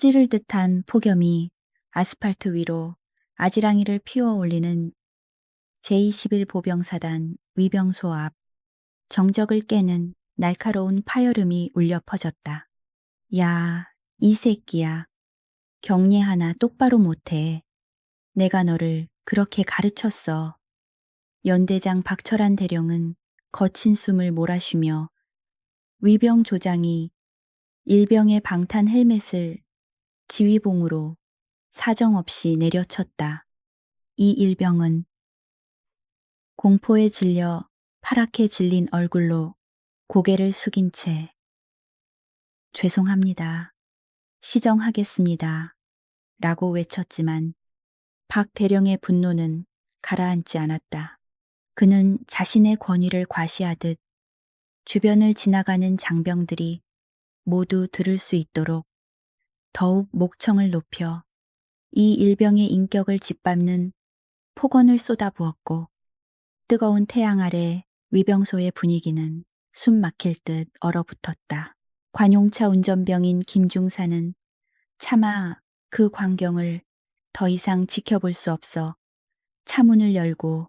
찌를 듯한 폭염이 아스팔트 위로 아지랑이를 피워 올리는 제21 보병사단 위병소 앞 정적을 깨는 날카로운 파열음이 울려 퍼졌다. 야, 이 새끼야. 경례 하나 똑바로 못해. 내가 너를 그렇게 가르쳤어. 연대장 박철한 대령은 거친 숨을 몰아쉬며 위병 조장이 일병의 방탄 헬멧을 지휘봉으로 사정없이 내려쳤다. 이 일병은 공포에 질려 파랗게 질린 얼굴로 고개를 숙인 채 죄송합니다. 시정하겠습니다. 라고 외쳤지만 박 대령의 분노는 가라앉지 않았다. 그는 자신의 권위를 과시하듯 주변을 지나가는 장병들이 모두 들을 수 있도록 더욱 목청을 높여 이 일병의 인격을 짓밟는 폭언을 쏟아부었고 뜨거운 태양 아래 위병소의 분위기는 숨 막힐 듯 얼어붙었다. 관용차 운전병인 김중사는 차마 그 광경을 더 이상 지켜볼 수 없어 차문을 열고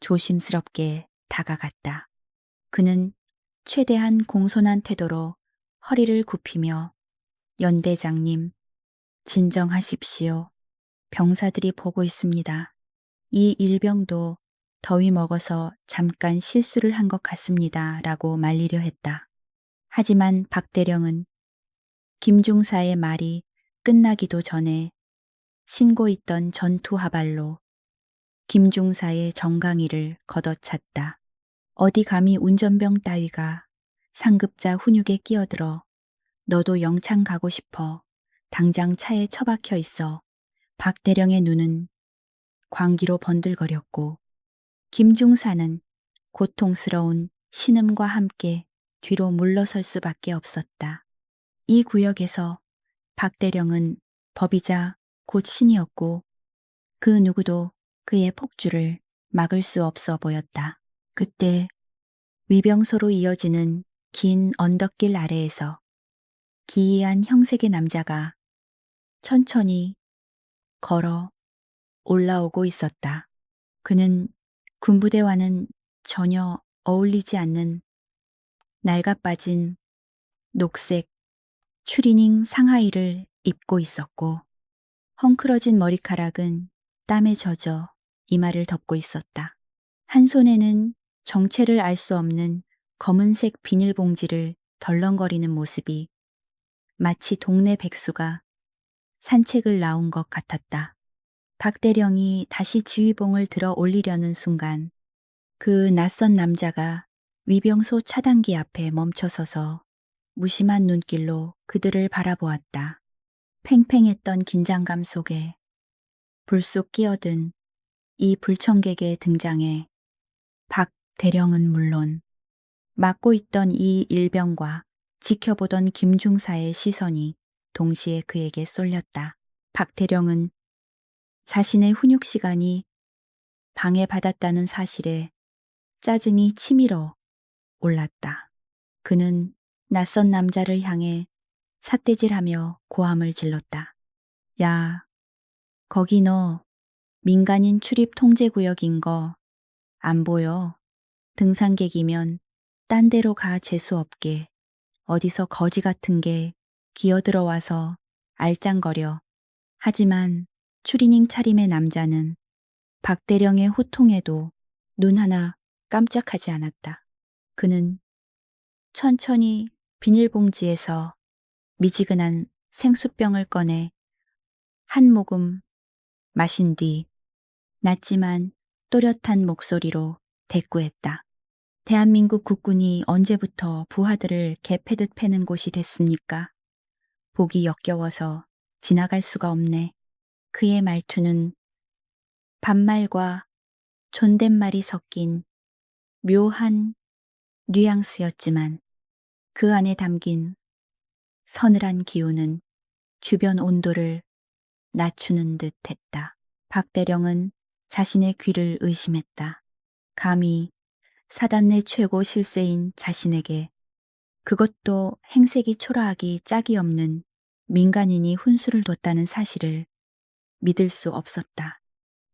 조심스럽게 다가갔다. 그는 최대한 공손한 태도로 허리를 굽히며 연대장님, 진정하십시오. 병사들이 보고 있습니다. 이 일병도 더위 먹어서 잠깐 실수를 한 것 같습니다. 라고 말리려 했다. 하지만 박 대령은 김중사의 말이 끝나기도 전에 신고 있던 전투화발로 김중사의 정강이를 걷어찼다. 어디 감히 운전병 따위가 상급자 훈육에 끼어들어 너도 영창 가고 싶어 당장 차에 처박혀 있어. 박 대령의 눈은 광기로 번들거렸고 김중사는 고통스러운 신음과 함께 뒤로 물러설 수밖에 없었다. 이 구역에서 박 대령은 법이자 곧 신이었고 그 누구도 그의 폭주를 막을 수 없어 보였다. 그때 위병소로 이어지는 긴 언덕길 아래에서 기이한 형색의 남자가 천천히 걸어 올라오고 있었다. 그는 군부대와는 전혀 어울리지 않는 낡아빠진 녹색 추리닝 상하의를 입고 있었고 헝클어진 머리카락은 땀에 젖어 이마를 덮고 있었다. 한 손에는 정체를 알 수 없는 검은색 비닐봉지를 덜렁거리는 모습이 마치 동네 백수가 산책을 나온 것 같았다. 박 대령이 다시 지휘봉을 들어 올리려는 순간 그 낯선 남자가 위병소 차단기 앞에 멈춰서서 무심한 눈길로 그들을 바라보았다. 팽팽했던 긴장감 속에 불쑥 끼어든 이 불청객의 등장에 박 대령은 물론 맡고 있던 이 일병과 지켜보던 김중사의 시선이 동시에 그에게 쏠렸다. 박 대령은 자신의 훈육 시간이 방해받았다는 사실에 짜증이 치밀어 올랐다. 그는 낯선 남자를 향해 삿대질하며 고함을 질렀다. 야, 거기 너 민간인 출입 통제구역인 거 안 보여? 등산객이면 딴 데로 가 재수 없게 어디서 거지 같은 게 기어들어와서 알짱거려. 하지만 추리닝 차림의 남자는 박 대령의 호통에도 눈 하나 깜짝하지 않았다. 그는 천천히 비닐봉지에서 미지근한 생수병을 꺼내 한 모금 마신 뒤 낮지만 또렷한 목소리로 대꾸했다. 대한민국 국군이 언제부터 부하들을 개패듯 패는 곳이 됐습니까? 보기 역겨워서 지나갈 수가 없네. 그의 말투는 반말과 존댓말이 섞인 묘한 뉘앙스였지만 그 안에 담긴 서늘한 기운은 주변 온도를 낮추는 듯 했다. 박 대령은 자신의 귀를 의심했다. 감히 사단 내 최고 실세인 자신에게 그것도 행색이 초라하기 짝이 없는 민간인이 훈수를 뒀다는 사실을 믿을 수 없었다.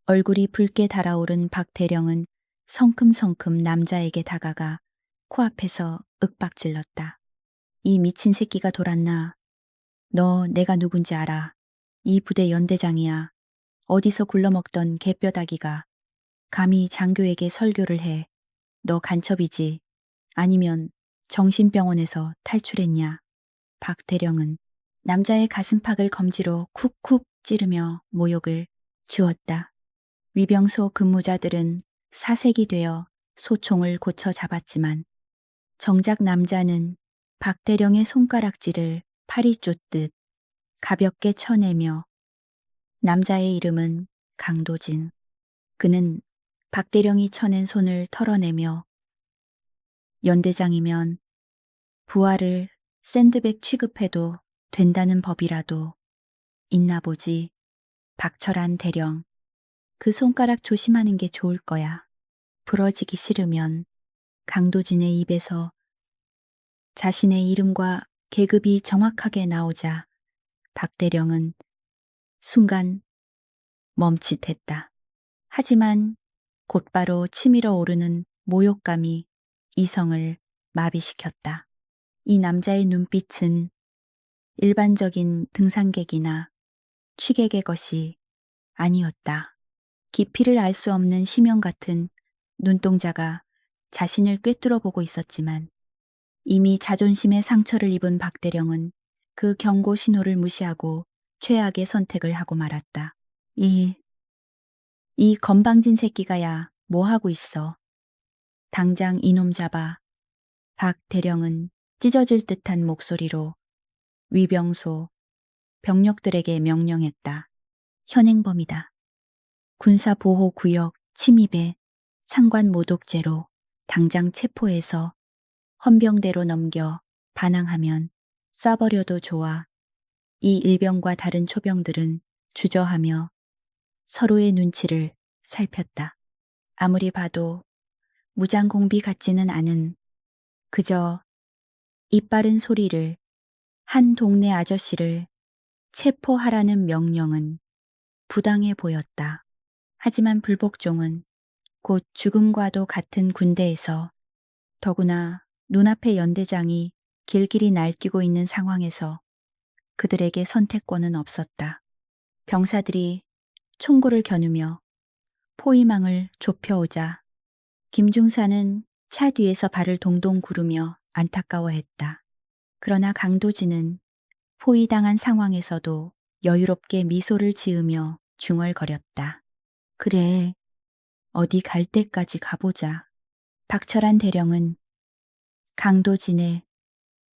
얼굴이 붉게 달아오른 박대령은 성큼성큼 남자에게 다가가 코앞에서 윽박질렀다. 이 미친 새끼가 돌았나? 너 내가 누군지 알아. 이 부대 연대장이야. 어디서 굴러먹던 개뼈다귀가 감히 장교에게 설교를 해. 너 간첩이지. 아니면 정신병원에서 탈출했냐. 박대령은 남자의 가슴팍을 검지로 쿡쿡 찌르며 모욕을 주었다. 위병소 근무자들은 사색이 되어 소총을 고쳐 잡았지만 정작 남자는 박대령의 손가락질을 파리 쫓듯 가볍게 쳐내며 남자의 이름은 강도진. 그는 박대령이 쳐낸 손을 털어내며 연대장이면 부하를 샌드백 취급해도 된다는 법이라도 있나 보지. 박철한 대령. 그 손가락 조심하는 게 좋을 거야. 부러지기 싫으면. 강도진의 입에서 자신의 이름과 계급이 정확하게 나오자 박대령은 순간 멈칫했다. 하지만 곧바로 치밀어 오르는 모욕감이 이성을 마비시켰다. 이 남자의 눈빛은 일반적인 등산객이나 취객의 것이 아니었다. 깊이를 알 수 없는 심연 같은 눈동자가 자신을 꿰뚫어 보고 있었지만 이미 자존심의 상처를 입은 박대령은 그 경고 신호를 무시하고 최악의 선택을 하고 말았다. 이 건방진 새끼가야 뭐 하고 있어. 당장 이놈 잡아. 박대령은 찢어질 듯한 목소리로 위병소 병력들에게 명령했다. 현행범이다. 군사보호구역 침입에 상관모독죄로 당장 체포해서 헌병대로 넘겨 반항하면 쏴버려도 좋아. 이 일병과 다른 초병들은 주저하며 서로의 눈치를 살폈다. 아무리 봐도 무장공비 같지는 않은 그저 이빠른 소리를 한 동네 아저씨를 체포하라는 명령은 부당해 보였다. 하지만 불복종은 곧 죽음과도 같은 군대에서 더구나 눈앞의 연대장이 길길이 날뛰고 있는 상황에서 그들에게 선택권은 없었다. 병사들이 총구를 겨누며 포위망을 좁혀오자 김중사는 차 뒤에서 발을 동동 구르며 안타까워했다. 그러나 강도진은 포위당한 상황에서도 여유롭게 미소를 지으며 중얼거렸다. 그래, 어디 갈 때까지 가보자. 박철한 대령은 강도진의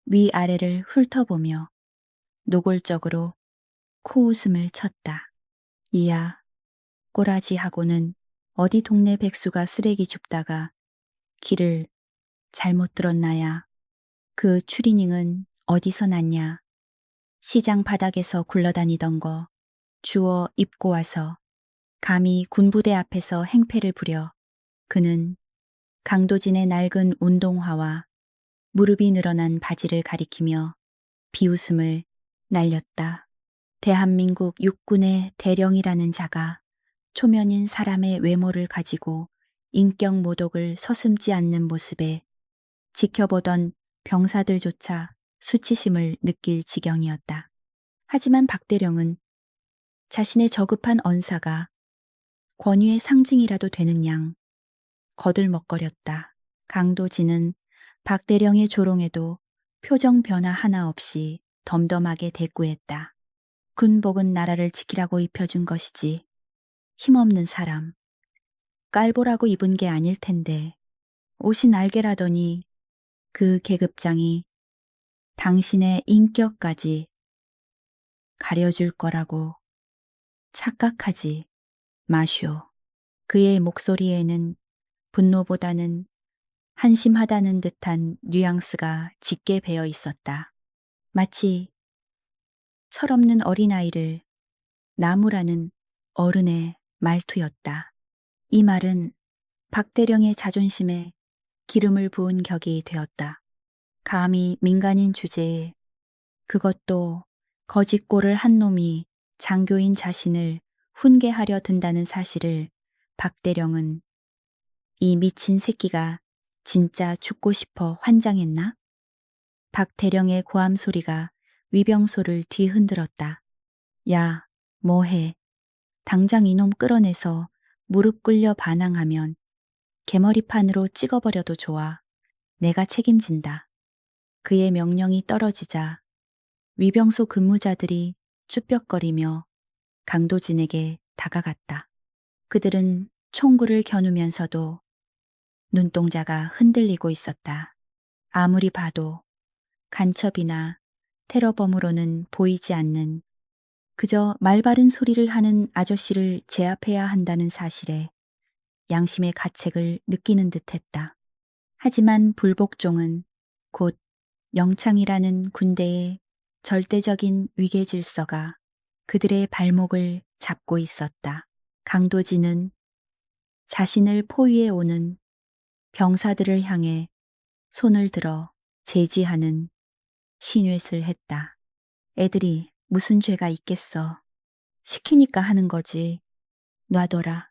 위아래를 훑어보며 노골적으로 코웃음을 쳤다. 이야, 꼬라지하고는 어디 동네 백수가 쓰레기 줍다가 길을 잘못 들었나야. 그 추리닝은 어디서 났냐. 시장 바닥에서 굴러다니던 거 주워 입고 와서 감히 군부대 앞에서 행패를 부려. 그는 강도진의 낡은 운동화와 무릎이 늘어난 바지를 가리키며 비웃음을 날렸다. 대한민국 육군의 대령이라는 자가 초면인 사람의 외모를 가지고 인격 모독을 서슴지 않는 모습에 지켜보던 병사들조차 수치심을 느낄 지경이었다. 하지만 박대령은 자신의 저급한 언사가 권위의 상징이라도 되는 양 거들먹거렸다. 강도진은 박대령의 조롱에도 표정 변화 하나 없이 덤덤하게 대꾸했다. 군복은 나라를 지키라고 입혀준 것이지. 힘없는 사람. 깔보라고 입은 게 아닐 텐데. 옷이 날개라더니 그 계급장이 당신의 인격까지 가려줄 거라고 착각하지 마쇼. 그의 목소리에는 분노보다는 한심하다는 듯한 뉘앙스가 짙게 배어 있었다. 마치 철없는 어린아이를 나무라는 어른의 말투였다. 이 말은 박대령의 자존심에 기름을 부은 격이 되었다. 감히 민간인 주제에 그것도 거짓골을 한 놈이 장교인 자신을 훈계하려 든다는 사실을 박대령은 이 미친 새끼가 진짜 죽고 싶어 환장했나? 박대령의 고함 소리가 위병소를 뒤흔들었다. 야, 뭐해. 당장 이놈 끌어내서 무릎 꿇려 반항하면 개머리판으로 찍어버려도 좋아. 내가 책임진다. 그의 명령이 떨어지자 위병소 근무자들이 쭈뼛거리며 강도진에게 다가갔다. 그들은 총구를 겨누면서도 눈동자가 흔들리고 있었다. 아무리 봐도 간첩이나 테러범으로는 보이지 않는 그저 말바른 소리를 하는 아저씨를 제압해야 한다는 사실에 양심의 가책을 느끼는 듯했다. 하지만 불복종은 곧 영창이라는 군대의 절대적인 위계 질서가 그들의 발목을 잡고 있었다. 강도진은 자신을 포위해 오는 병사들을 향해 손을 들어 제지하는 신웻을 했다. 애들이 무슨 죄가 있겠어. 시키니까 하는 거지. 놔둬라.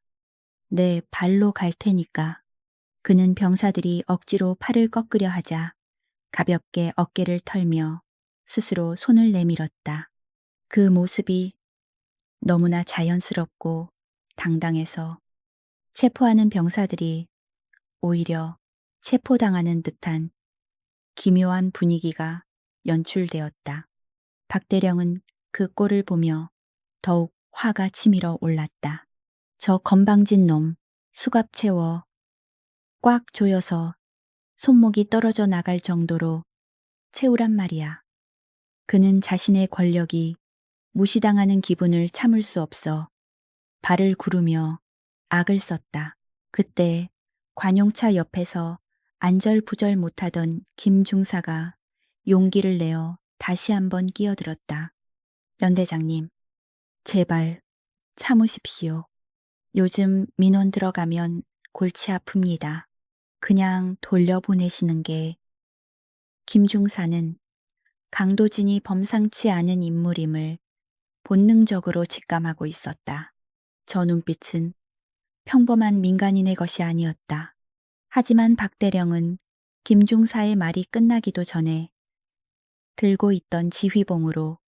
내 발로 갈 테니까. 그는 병사들이 억지로 팔을 꺾으려 하자 가볍게 어깨를 털며 스스로 손을 내밀었다. 그 모습이 너무나 자연스럽고 당당해서 체포하는 병사들이 오히려 체포당하는 듯한 기묘한 분위기가 연출되었다. 박대령은 그 꼴을 보며 더욱 화가 치밀어 올랐다. 저 건방진 놈 수갑 채워 꽉 조여서 손목이 떨어져 나갈 정도로 채우란 말이야. 그는 자신의 권력이 무시당하는 기분을 참을 수 없어 발을 구르며 악을 썼다. 그때 관용차 옆에서 안절부절 못하던 김 중사가 용기를 내어 다시 한번 끼어들었다. 연대장님, 제발 참으십시오. 요즘 민원 들어가면 골치 아픕니다. 그냥 돌려보내시는 게. 김 중사는 강도진이 범상치 않은 인물임을 본능적으로 직감하고 있었다. 저 눈빛은 평범한 민간인의 것이 아니었다. 하지만 박대령은 김중사의 말이 끝나기도 전에 들고 있던 지휘봉으로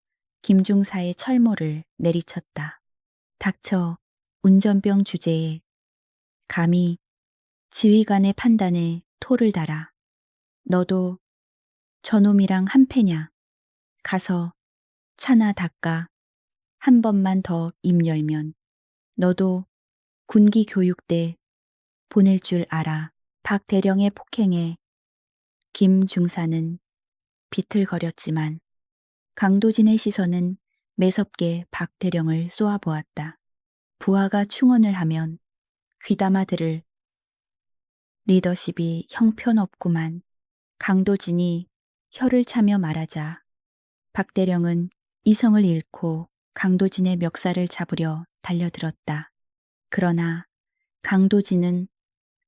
김중사의 철모를 내리쳤다. 닥쳐 운전병 주제에 감히 지휘관의 판단에 토를 달아. 너도 저놈이랑 한패냐. 가서 차나 닦아. 한 번만 더 입 열면 너도 군기 교육대 보낼 줄 알아. 박 대령의 폭행에 김 중사는 비틀거렸지만 강도진의 시선은 매섭게 박 대령을 쏘아보았다. 부하가 충언을 하면 귀담아 들을 리더십이 형편없구만. 강도진이 혀를 차며 말하자 박 대령은 이성을 잃고 강도진의 멱살을 잡으려 달려들었다. 그러나 강도진은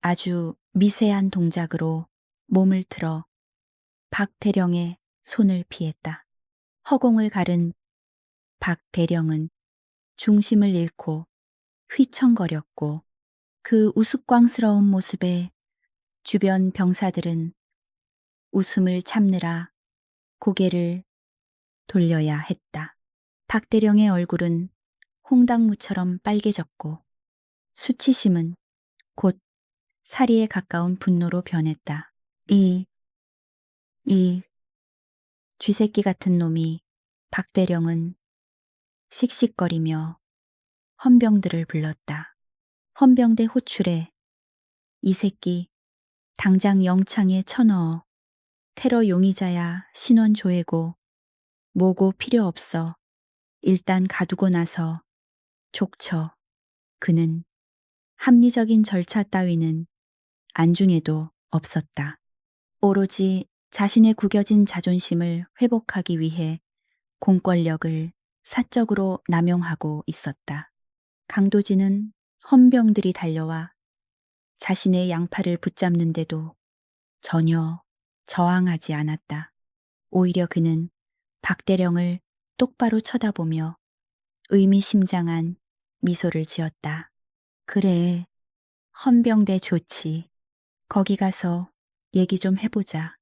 아주 미세한 동작으로 몸을 틀어 박 대령의 손을 피했다. 허공을 가른 박 대령은 중심을 잃고 휘청거렸고 그 우스꽝스러운 모습에 주변 병사들은 웃음을 참느라 고개를 돌려야 했다. 박 대령의 얼굴은 홍당무처럼 빨개졌고 수치심은 곧 사리에 가까운 분노로 변했다. 이 쥐새끼 같은 놈이. 박 대령은 씩씩거리며 헌병들을 불렀다. 헌병대 호출해 이 새끼 당장 영창에 쳐넣어. 테러 용의자야. 신원 조회고 뭐고 필요 없어. 일단 가두고 나서 족쳐. 그는 합리적인 절차 따위는 안중에도 없었다. 오로지 자신의 구겨진 자존심을 회복하기 위해 공권력을 사적으로 남용하고 있었다. 강도진은 헌병들이 달려와 자신의 양팔을 붙잡는데도 전혀 저항하지 않았다. 오히려 그는 박 대령을 똑바로 쳐다보며 의미심장한 미소를 지었다. 그래, 헌병대 좋지. 거기 가서 얘기 좀 해보자.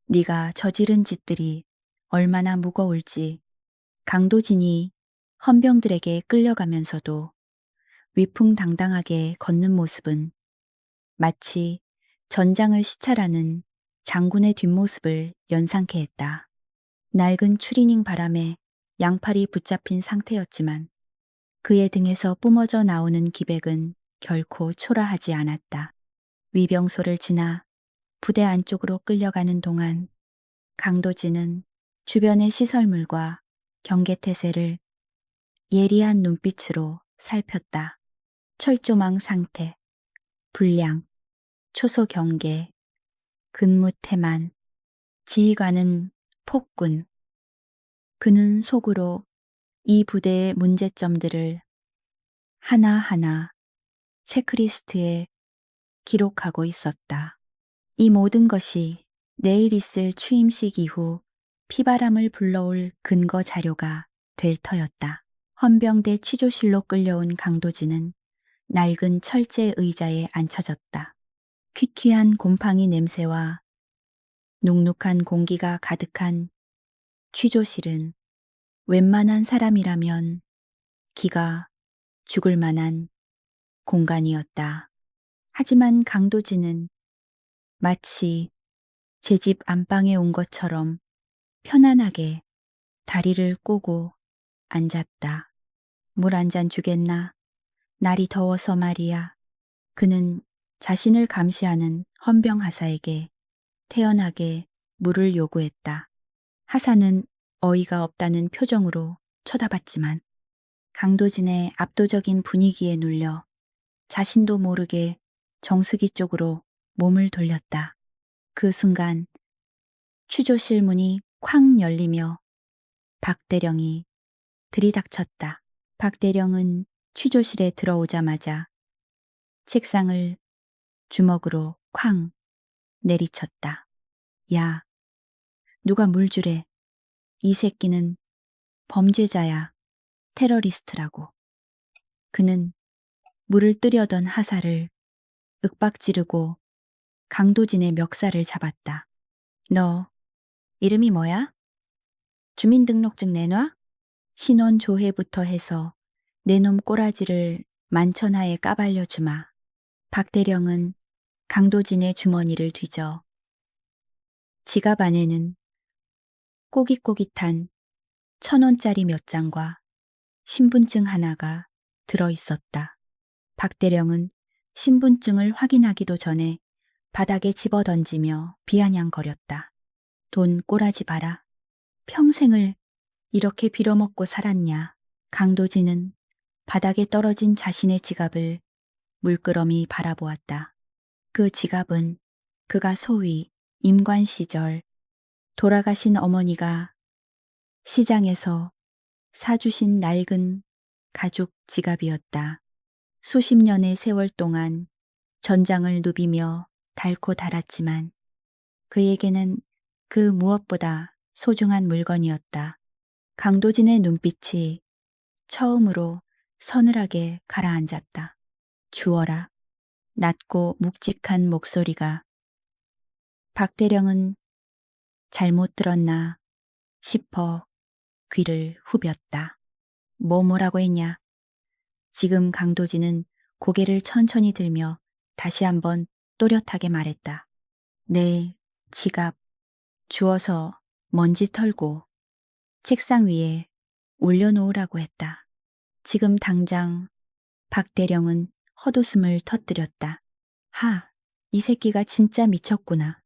네가 저지른 짓들이 얼마나 무거울지. 강도진이 헌병들에게 끌려가면서도 위풍당당하게 걷는 모습은 마치 전장을 시찰하는 장군의 뒷모습을 연상케 했다. 낡은 추리닝 바람에 양팔이 붙잡힌 상태였지만 그의 등에서 뿜어져 나오는 기백은 결코 초라하지 않았다. 위병소를 지나 부대 안쪽으로 끌려가는 동안 강도진은 주변의 시설물과 경계태세를 예리한 눈빛으로 살폈다. 철조망 상태, 불량, 초소 경계, 근무 태만, 지휘관은 폭군. 그는 속으로 이 부대의 문제점들을 하나하나 체크리스트에 기록하고 있었다. 이 모든 것이 내일 있을 취임식 이후 피바람을 불러올 근거 자료가 될 터였다. 헌병대 취조실로 끌려온 강도진은 낡은 철제 의자에 앉혀졌다. 퀴퀴한 곰팡이 냄새와 눅눅한 공기가 가득한 취조실은 웬만한 사람이라면 기가 죽을 만한 공간이었다. 하지만 강도진은 마치 제 집 안방에 온 것처럼 편안하게 다리를 꼬고 앉았다. 물 한 잔 주겠나? 날이 더워서 말이야. 그는 자신을 감시하는 헌병 하사에게 태연하게 물을 요구했다. 하사는 어이가 없다는 표정으로 쳐다봤지만 강도진의 압도적인 분위기에 눌려 자신도 모르게 정수기 쪽으로 몸을 돌렸다. 그 순간 취조실 문이 쾅 열리며 박대령이 들이닥쳤다. 박대령은 취조실에 들어오자마자 책상을 주먹으로 쾅 내리쳤다. 야, 누가 물 주래. 이 새끼는 범죄자야. 테러리스트라고. 그는 물을 뜨려던 하사를 윽박지르고 강도진의 멱살을 잡았다. 너 이름이 뭐야? 주민등록증 내놔? 신원 조회부터 해서 내놈 꼬라지를 만천하에 까발려 주마. 박대령은 강도진의 주머니를 뒤져 지갑 안에는 꼬깃꼬깃한 1,000원짜리 몇 장과 신분증 하나가 들어 있었다. 박대령은 신분증을 확인하기도 전에 바닥에 집어 던지며 비아냥거렸다. 돈 꼬라지 봐라. 평생을 이렇게 빌어먹고 살았냐. 강도진은 바닥에 떨어진 자신의 지갑을 물끄러미 바라보았다. 그 지갑은 그가 소위 임관 시절 돌아가신 어머니가 시장에서 사주신 낡은 가죽 지갑이었다. 수십 년의 세월 동안 전장을 누비며 닳고 닳았지만 그에게는 그 무엇보다 소중한 물건이었다. 강도진의 눈빛이 처음으로 서늘하게 가라앉았다. 주어라. 낮고 묵직한 목소리가. 박대령은 잘못 들었나 싶어 귀를 후볐다. 뭐라고 했냐? 지금 강도진은 고개를 천천히 들며 다시 한번 또렷하게 말했다. 내 지갑 주워서 먼지 털고 책상 위에 올려놓으라고 했다. 지금 당장 박대령은 헛웃음을 터뜨렸다. 하, 이 새끼가 진짜 미쳤구나.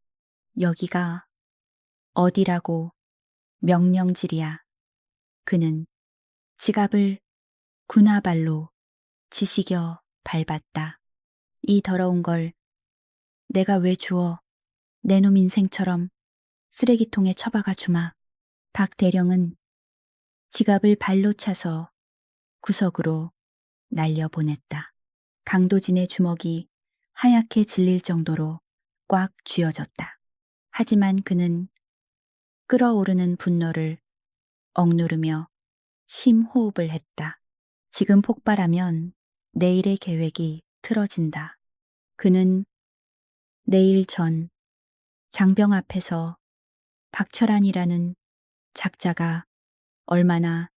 여기가 어디라고 명령질이야. 그는 지갑을 군화발로 지시겨 밟았다. 이 더러운 걸 내가 왜 주워 내 놈 인생처럼 쓰레기통에 처박아 주마. 박 대령은 지갑을 발로 차서 구석으로 날려보냈다. 강도진의 주먹이 하얗게 질릴 정도로 꽉 쥐어졌다. 하지만 그는 끓어오르는 분노를 억누르며 심호흡을 했다. 지금 폭발하면 내일의 계획이 틀어진다. 그는 내일 전 장병 앞에서 박철환이라는 작자가 얼마나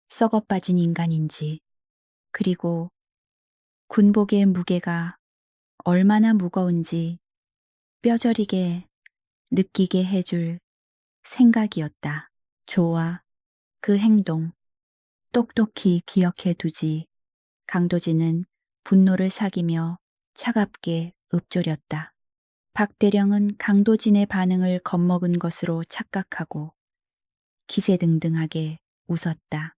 썩어빠진 인간인지, 그리고 군복의 무게가 얼마나 무거운지 뼈저리게 느끼게 해줄 생각이었다. 좋아. 그 행동 똑똑히 기억해 두지. 강도진은 분노를 사기며 차갑게 읊조렸다. 박대령은 강도진의 반응을 겁먹은 것으로 착각하고 기세등등하게 웃었다.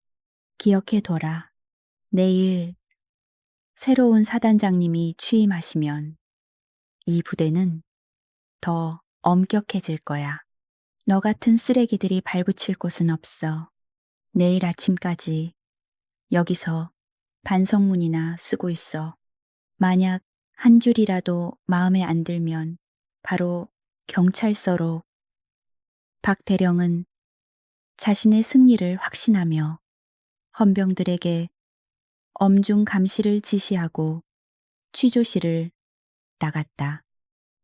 기억해둬라. 내일 새로운 사단장님이 취임하시면 이 부대는 더 엄격해질 거야. 너 같은 쓰레기들이 발붙일 곳은 없어. 내일 아침까지 여기서 반성문이나 쓰고 있어. 만약 한 줄이라도 마음에 안 들면 바로 경찰서로. 박 대령은 자신의 승리를 확신하며 헌병들에게 엄중 감시를 지시하고 취조실을 나갔다.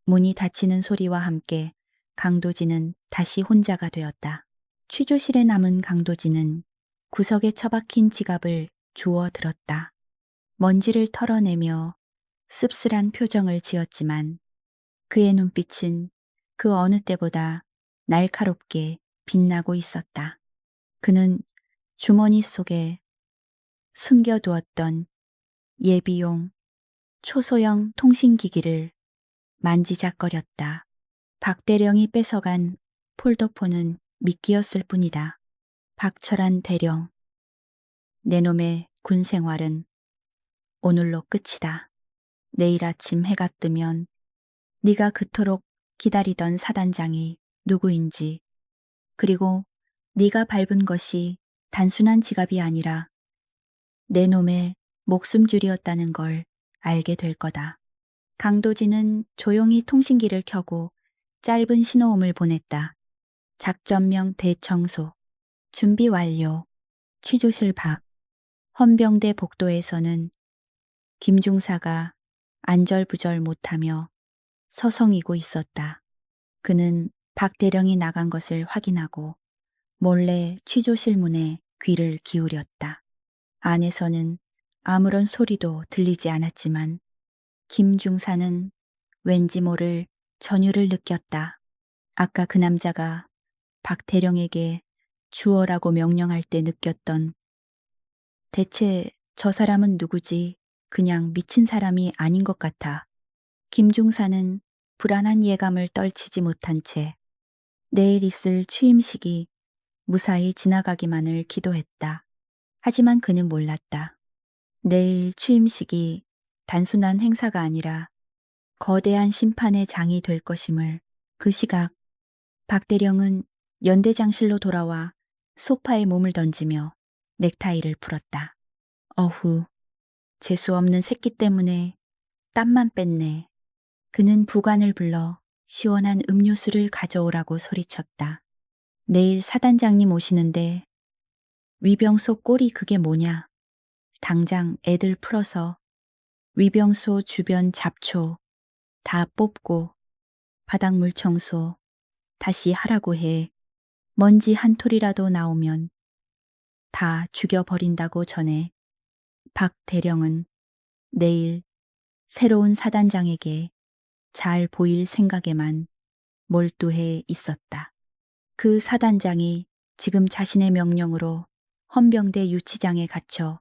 문이 닫히는 소리와 함께 강도진은 다시 혼자가 되었다. 취조실에 남은 강도진은 구석에 처박힌 지갑을 주워 들었다. 먼지를 털어내며 씁쓸한 표정을 지었지만 그의 눈빛은 그 어느 때보다 날카롭게 빛나고 있었다. 그는 주머니 속에 숨겨두었던 예비용 초소형 통신기기를 만지작거렸다. 박대령이 뺏어간 폴더폰은 미끼였을 뿐이다. 박철환 대령, 내 놈의 군 생활은 오늘로 끝이다. 내일 아침 해가 뜨면 네가 그토록 기다리던 사단장이 누구인지, 그리고 네가 밟은 것이 단순한 지갑이 아니라 내 놈의 목숨줄이었다는 걸 알게 될 거다. 강도진은 조용히 통신기를 켜고 짧은 신호음을 보냈다. 작전명 대청소. 준비 완료. 취조실 밖. 헌병대 복도에서는 김중사가 안절부절 못하며 서성이고 있었다. 그는 박 대령이 나간 것을 확인하고 몰래 취조실 문에 귀를 기울였다. 안에서는 아무런 소리도 들리지 않았지만 김중사는 왠지 모를 전율을 느꼈다. 아까 그 남자가 박 대령에게 주어라고 명령할 때 느꼈던, 대체 저 사람은 누구지? 그냥 미친 사람이 아닌 것 같아. 김중사는 불안한 예감을 떨치지 못한 채 내일 있을 취임식이 무사히 지나가기만을 기도했다. 하지만 그는 몰랐다. 내일 취임식이 단순한 행사가 아니라 거대한 심판의 장이 될 것임을. 그 시각 박 대령은 연대장실로 돌아와 소파에 몸을 던지며 넥타이를 풀었다. 어후, 재수없는 새끼 때문에 땀만 뺐네. 그는 부관을 불러 시원한 음료수를 가져오라고 소리쳤다. 내일 사단장님 오시는데 위병소 꼴이 그게 뭐냐. 당장 애들 풀어서 위병소 주변 잡초 다 뽑고 바닥물 청소 다시 하라고 해. 먼지 한 톨이라도 나오면 다 죽여버린다고 전해. 박 대령은 내일 새로운 사단장에게 잘 보일 생각에만 몰두해 있었다. 그 사단장이 지금 자신의 명령으로 헌병대 유치장에 갇혀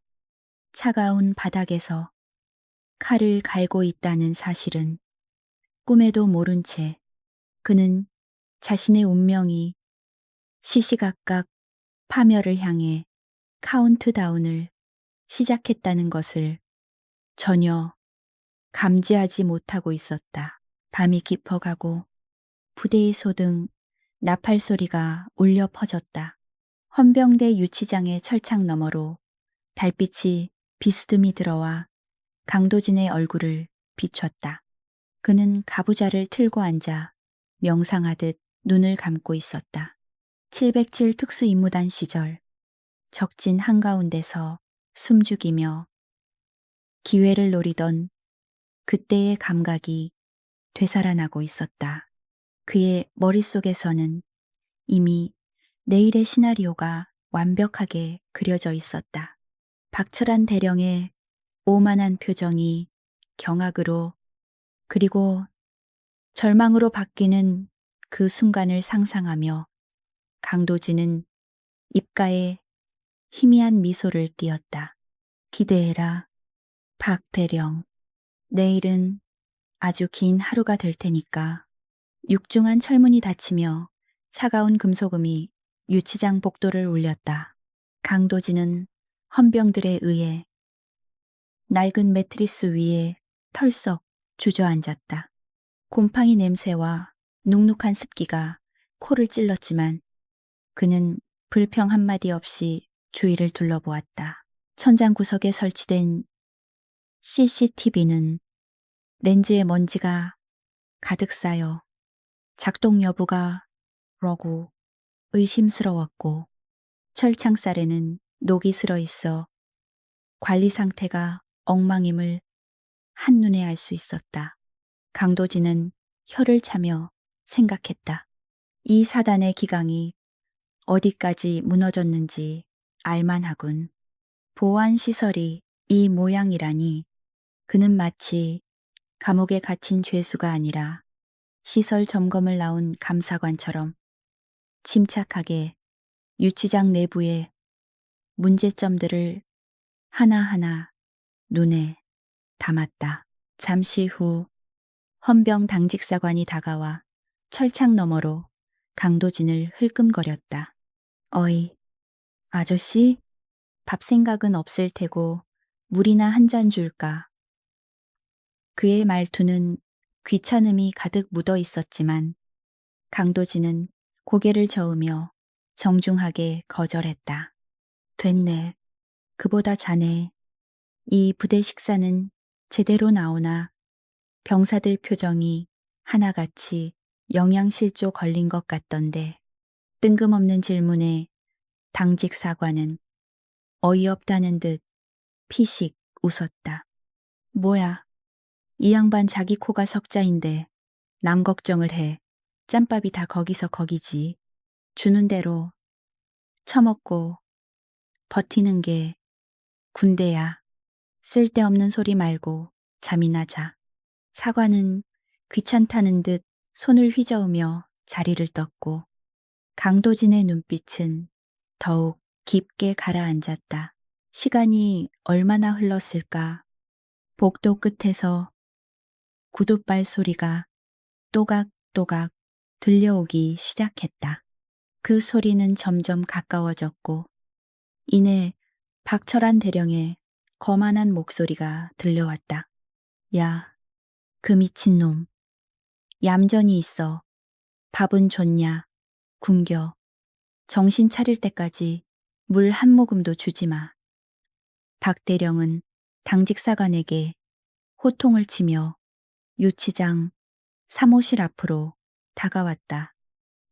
차가운 바닥에서 칼을 갈고 있다는 사실은 꿈에도 모른 채 그는 자신의 운명이 시시각각 파멸을 향해 카운트다운을 시작했다는 것을 전혀 감지하지 못하고 있었다. 밤이 깊어가고 부대의 소등, 나팔 소리가 울려 퍼졌다. 헌병대 유치장의 철창 너머로 달빛이 비스듬히 들어와 강도진의 얼굴을 비췄다. 그는 가부좌를 틀고 앉아 명상하듯 눈을 감고 있었다. 707 특수임무단 시절 적진 한가운데서 숨죽이며 기회를 노리던 그때의 감각이 되살아나고 있었다. 그의 머릿속에서는 이미 내일의 시나리오가 완벽하게 그려져 있었다. 박철한 대령의 오만한 표정이 경악으로 그리고 절망으로 바뀌는 그 순간을 상상하며 강도진은 입가에 희미한 미소를 띄었다. 기대해라, 박 대령. 내일은 아주 긴 하루가 될 테니까. 육중한 철문이 닫히며 차가운 금소금이 유치장 복도를 울렸다. 강도진은 헌병들에 의해 낡은 매트리스 위에 털썩 주저앉았다. 곰팡이 냄새와 눅눅한 습기가 코를 찔렀지만 그는 불평 한마디 없이 주위를 둘러보았다. 천장 구석에 설치된 CCTV는 렌즈에 먼지가 가득 쌓여 작동 여부가 라고 의심스러웠고 철창살에는 녹이 슬어 있어 관리 상태가 엉망임을 한눈에 알 수 있었다. 강도진은 혀를 차며 생각했다. 이 사단의 기강이 어디까지 무너졌는지 알만하군. 보안시설이 이 모양이라니 그는 마치 감옥에 갇힌 죄수가 아니라 시설 점검을 나온 감사관처럼 침착하게 유치장 내부의 문제점들을 하나하나 눈에 담았다. 잠시 후 헌병 당직사관이 다가와 철창 너머로 강도진을 흘끔거렸다. 어이, 아저씨, 밥 생각은 없을 테고 물이나 한 잔 줄까? 그의 말투는 귀찮음이 가득 묻어 있었지만 강도진은 고개를 저으며 정중하게 거절했다. 됐네. 그보다 자네, 이 부대 식사는 제대로 나오나? 병사들 표정이 하나같이 영양실조 걸린 것 같던데. 뜬금없는 질문에 당직 사관은 어이없다는 듯 피식 웃었다. 뭐야, 이 양반 자기 코가 석자인데 남 걱정을 해. 짬밥이 다 거기서 거기지. 주는 대로 처먹고 버티는 게 군대야. 쓸데없는 소리 말고 잠이나 자. 사관은 귀찮다는 듯 손을 휘저으며 자리를 떴고 강도진의 눈빛은 더욱 깊게 가라앉았다. 시간이 얼마나 흘렀을까? 복도 끝에서 구둣발 소리가 또각또각 들려오기 시작했다. 그 소리는 점점 가까워졌고 이내 박철한 대령의 거만한 목소리가 들려왔다. 야, 그 미친놈. 얌전히 있어. 밥은 줬냐? 굶겨. 정신 차릴 때까지 물 한 모금도 주지 마. 박 대령은 당직사관에게 호통을 치며 유치장 사무실 앞으로 다가왔다.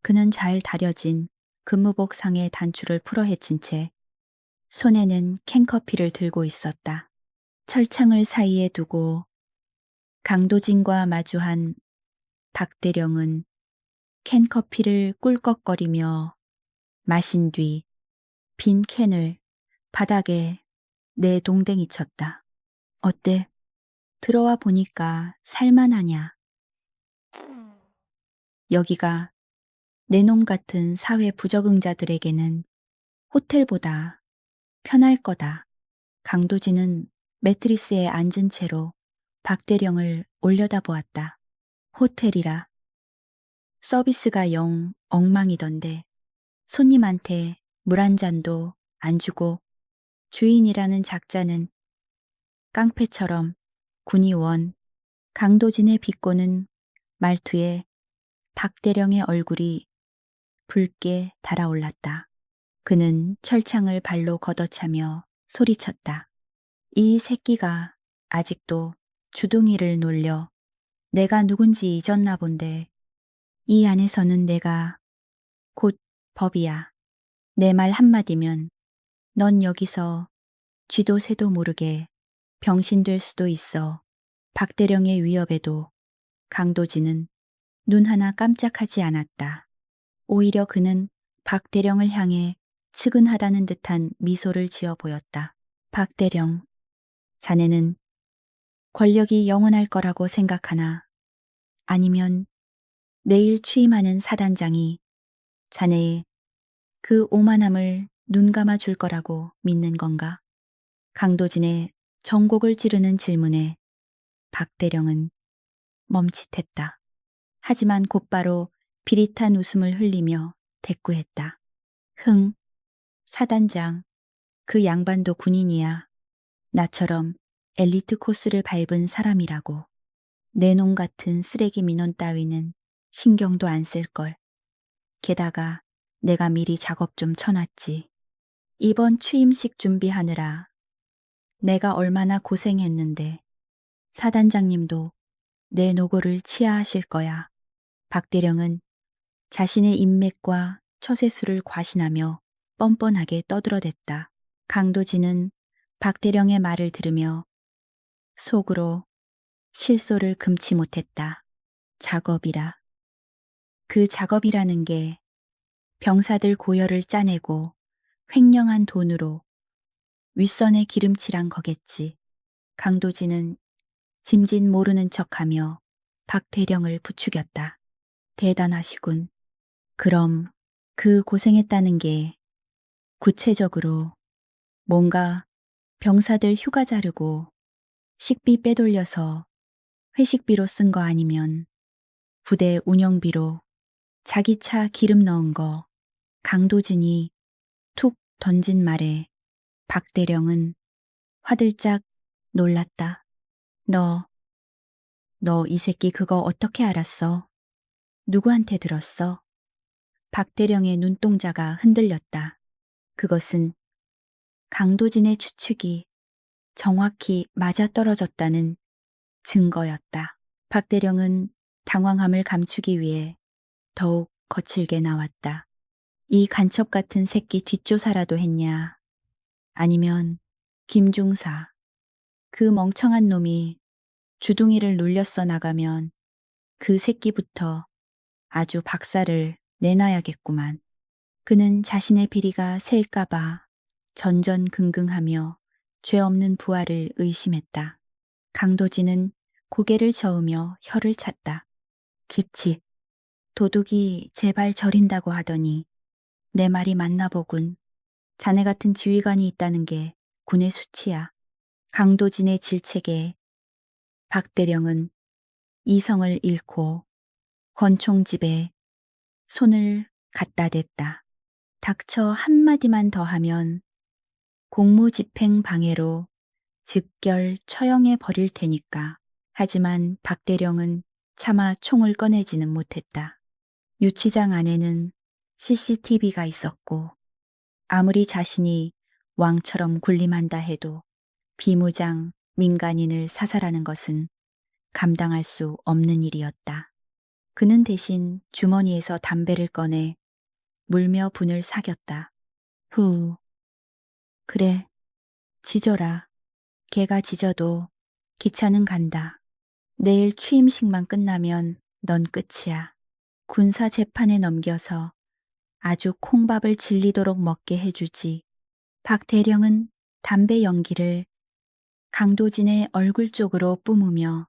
그는 잘 다려진 근무복 상의 단추를 풀어헤친 채 손에는 캔커피를 들고 있었다. 철창을 사이에 두고 강도진과 마주한 박 대령은 캔커피를 꿀꺽거리며 마신 뒤 빈 캔을 바닥에 내동댕이 쳤다. 어때? 들어와 보니까 살만하냐? 여기가 내놈 같은 사회 부적응자들에게는 호텔보다 편할 거다. 강도진은 매트리스에 앉은 채로 박대령을 올려다보았다. 호텔이라. 서비스가 영 엉망이던데 손님한테 물 한 잔도 안 주고 주인이라는 작자는 깡패처럼 군의원. 강도진의 비꼬는 말투에 박대령의 얼굴이 붉게 달아올랐다. 그는 철창을 발로 걷어차며 소리쳤다. 이 새끼가 아직도 주둥이를 놀려 내가 누군지 잊었나 본데 이 안에서는 내가 곧 법이야. 내 말 한마디면 넌 여기서 쥐도 새도 모르게 병신될 수도 있어. 박대령의 위협에도 강도진은 눈 하나 깜짝하지 않았다. 오히려 그는 박대령을 향해 측은하다는 듯한 미소를 지어 보였다. 박대령, 자네는 권력이 영원할 거라고 생각하나? 아니면 내일 취임하는 사단장이 자네의 그 오만함을 눈 감아 줄 거라고 믿는 건가? 강도진의 정곡을 찌르는 질문에 박대령은 멈칫했다. 하지만 곧바로 비릿한 웃음을 흘리며 대꾸했다. 흥, 사단장, 그 양반도 군인이야. 나처럼 엘리트 코스를 밟은 사람이라고. 내 놈 같은 쓰레기 민원 따위는 신경도 안 쓸걸. 게다가 내가 미리 작업 좀 쳐놨지. 이번 취임식 준비하느라 내가 얼마나 고생했는데 사단장님도 내 노고를 치하하실 거야. 박대령은 자신의 인맥과 처세술을 과신하며 뻔뻔하게 떠들어댔다. 강도진은 박대령의 말을 들으며 속으로 실소를 금치 못했다. 작업이라. 그 작업이라는 게 병사들 고열을 짜내고 횡령한 돈으로 윗선에 기름칠한 거겠지. 강도진은 짐짓 모르는 척하며 박대령을 부추겼다. 대단하시군. 그럼 그 고생했다는 게 구체적으로 뭔가 병사들 휴가 자르고 식비 빼돌려서 회식비로 쓴 거 아니면 부대 운영비로 자기 차 기름 넣은 거. 강도진이 툭 던진 말에 박대령은 화들짝 놀랐다. 너 이 새끼 그거 어떻게 알았어? 누구한테 들었어? 박대령의 눈동자가 흔들렸다. 그것은 강도진의 추측이 정확히 맞아떨어졌다는 증거였다. 박대령은 당황함을 감추기 위해 더욱 거칠게 나왔다. 이 간첩 같은 새끼 뒷조사라도 했냐? 아니면 김중사, 그 멍청한 놈이 주둥이를 눌렸어 나가면 그 새끼부터 아주 박살을 내놔야겠구만. 그는 자신의 비리가 셀까봐 전전긍긍하며 죄 없는 부하를 의심했다. 강도진은 고개를 저으며 혀를 찼다. 규칙, 도둑이 제발 저린다고 하더니 내 말이 맞나 보군. 자네 같은 지휘관이 있다는 게 군의 수치야. 강도진의 질책에 박대령은 이성을 잃고 권총집에 손을 갖다 댔다. 닥쳐 한마디만 더 하면 공무집행 방해로 즉결 처형해 버릴 테니까. 하지만 박대령은 차마 총을 꺼내지는 못했다. 유치장 안에는 CCTV가 있었고 아무리 자신이 왕처럼 군림한다 해도 비무장 민간인을 사살하는 것은 감당할 수 없는 일이었다. 그는 대신 주머니에서 담배를 꺼내 물며 분을 사겼다. 후, 그래, 지져라. 개가 짖어도 기차는 간다. 내일 취임식만 끝나면 넌 끝이야. 군사 재판에 넘겨서 아주 콩밥을 질리도록 먹게 해주지. 박 대령은 담배 연기를 강도진의 얼굴 쪽으로 뿜으며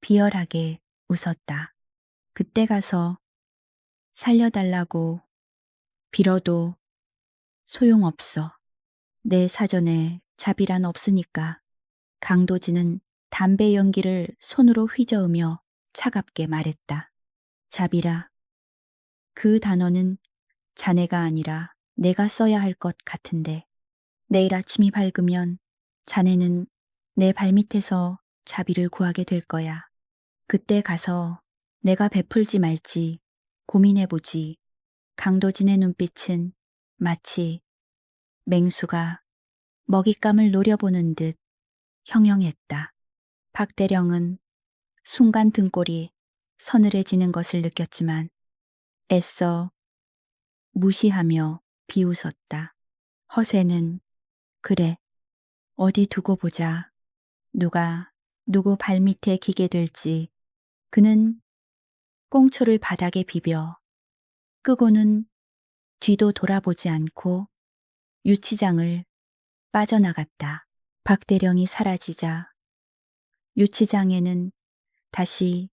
비열하게 웃었다. 그때 가서 살려달라고 빌어도 소용없어. 내 사전에 자비란 없으니까. 강도진은 담배 연기를 손으로 휘저으며 차갑게 말했다. 자비라. 그 단어는 자네가 아니라 내가 써야 할 것 같은데 내일 아침이 밝으면 자네는 내 발밑에서 자비를 구하게 될 거야. 그때 가서 내가 베풀지 말지 고민해보지. 강도진의 눈빛은 마치 맹수가 먹잇감을 노려보는 듯 형형했다. 박대령은 순간 등골이 서늘해지는 것을 느꼈지만 애써 무시하며 비웃었다. 허세는 그래, 어디 두고 보자. 누가 누구 발밑에 기게 될지. 그는 꽁초를 바닥에 비벼 끄고는 뒤도 돌아보지 않고 유치장을 빠져나갔다. 박대령이 사라지자 유치장에는 다시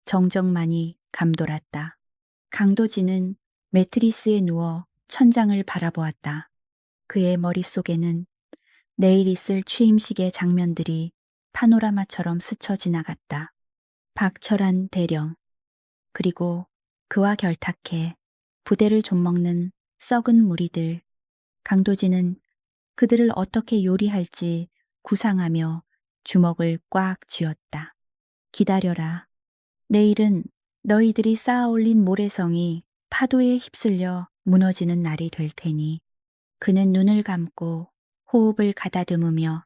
정적만이 감돌았다. 강도진은 매트리스에 누워 천장을 바라보았다. 그의 머릿속에는 내일 있을 취임식의 장면들이 파노라마처럼 스쳐 지나갔다. 박철한 대령, 그리고 그와 결탁해 부대를 좀먹는 썩은 무리들. 강도진은 그들을 어떻게 요리할지 구상하며 주먹을 꽉 쥐었다. 기다려라. 내일은 너희들이 쌓아올린 모래성이 파도에 휩쓸려 무너지는 날이 될 테니. 그는 눈을 감고 호흡을 가다듬으며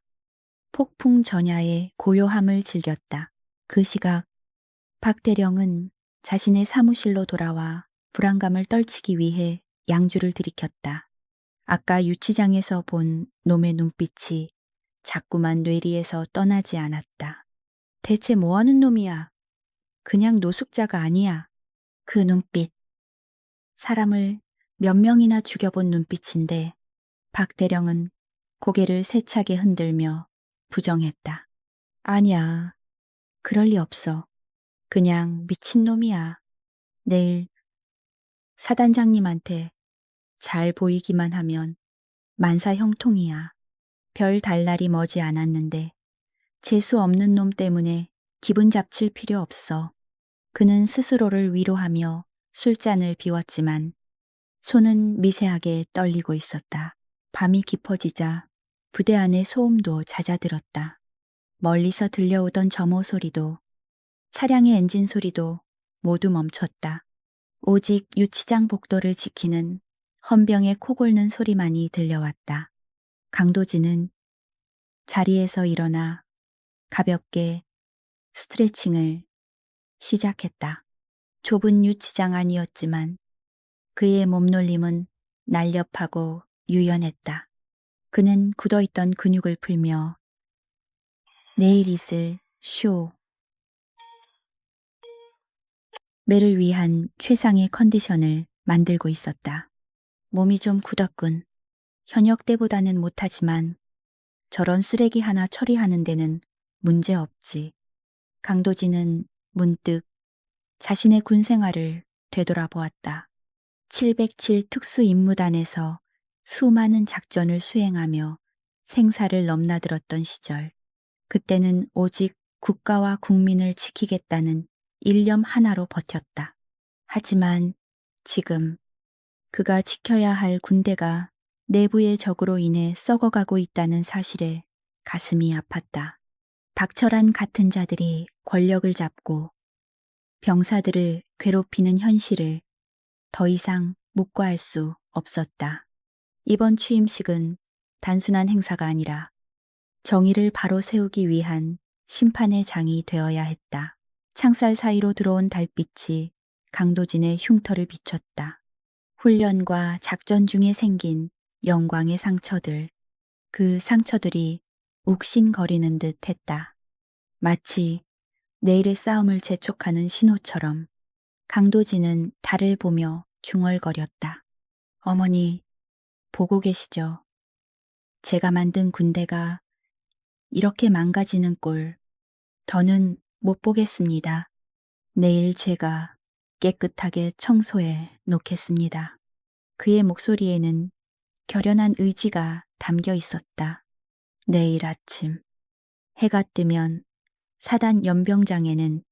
폭풍 전야의 고요함을 즐겼다. 그 시각 박대령은 자신의 사무실로 돌아와 불안감을 떨치기 위해 양주를 들이켰다. 아까 유치장에서 본 놈의 눈빛이 자꾸만 뇌리에서 떠나지 않았다. 대체 뭐하는 놈이야? 그냥 노숙자가 아니야. 그 눈빛. 사람을 몇 명이나 죽여본 눈빛인데 박대령은 고개를 세차게 흔들며 부정했다. 아니야. 그럴 리 없어. 그냥 미친놈이야. 내일 사단장님한테 잘 보이기만 하면 만사 형통이야. 별 달 날이 머지 않았는데 재수 없는 놈 때문에 기분 잡칠 필요 없어. 그는 스스로를 위로하며 술잔을 비웠지만 손은 미세하게 떨리고 있었다. 밤이 깊어지자 부대 안의 소음도 잦아들었다. 멀리서 들려오던 점호 소리도 차량의 엔진 소리도 모두 멈췄다. 오직 유치장 복도를 지키는 헌병의 코 골는 소리만이 들려왔다. 강도진은 자리에서 일어나 가볍게 스트레칭을 시작했다. 좁은 유치장 안이었지만 그의 몸놀림은 날렵하고 유연했다. 그는 굳어있던 근육을 풀며 내일 있을 쇼, 매를 위한 최상의 컨디션을 만들고 있었다. 몸이 좀 굳었군. 현역 때보다는 못하지만 저런 쓰레기 하나 처리하는 데는 문제 없지. 강도진은 문득 자신의 군 생활을 되돌아보았다. 707 특수임무단에서 수많은 작전을 수행하며 생사를 넘나들었던 시절. 그때는 오직 국가와 국민을 지키겠다는 일념 하나로 버텼다. 하지만 지금 그가 지켜야 할 군대가 내부의 적으로 인해 썩어가고 있다는 사실에 가슴이 아팠다. 박철한 같은 자들이 권력을 잡고 병사들을 괴롭히는 현실을 더 이상 묵과할 수 없었다. 이번 취임식은 단순한 행사가 아니라 정의를 바로 세우기 위한 심판의 장이 되어야 했다. 창살 사이로 들어온 달빛이 강도진의 흉터를 비췄다. 훈련과 작전 중에 생긴 영광의 상처들, 그 상처들이 욱신거리는 듯 했다. 마치 내일의 싸움을 재촉하는 신호처럼. 강도진은 달을 보며 중얼거렸다. 어머니, 보고 계시죠? 제가 만든 군대가 이렇게 망가지는 꼴 더는 못 보겠습니다. 내일 제가 깨끗하게 청소해 놓겠습니다. 그의 목소리에는 결연한 의지가 담겨 있었다. 내일 아침 해가 뜨면 사단 연병장에는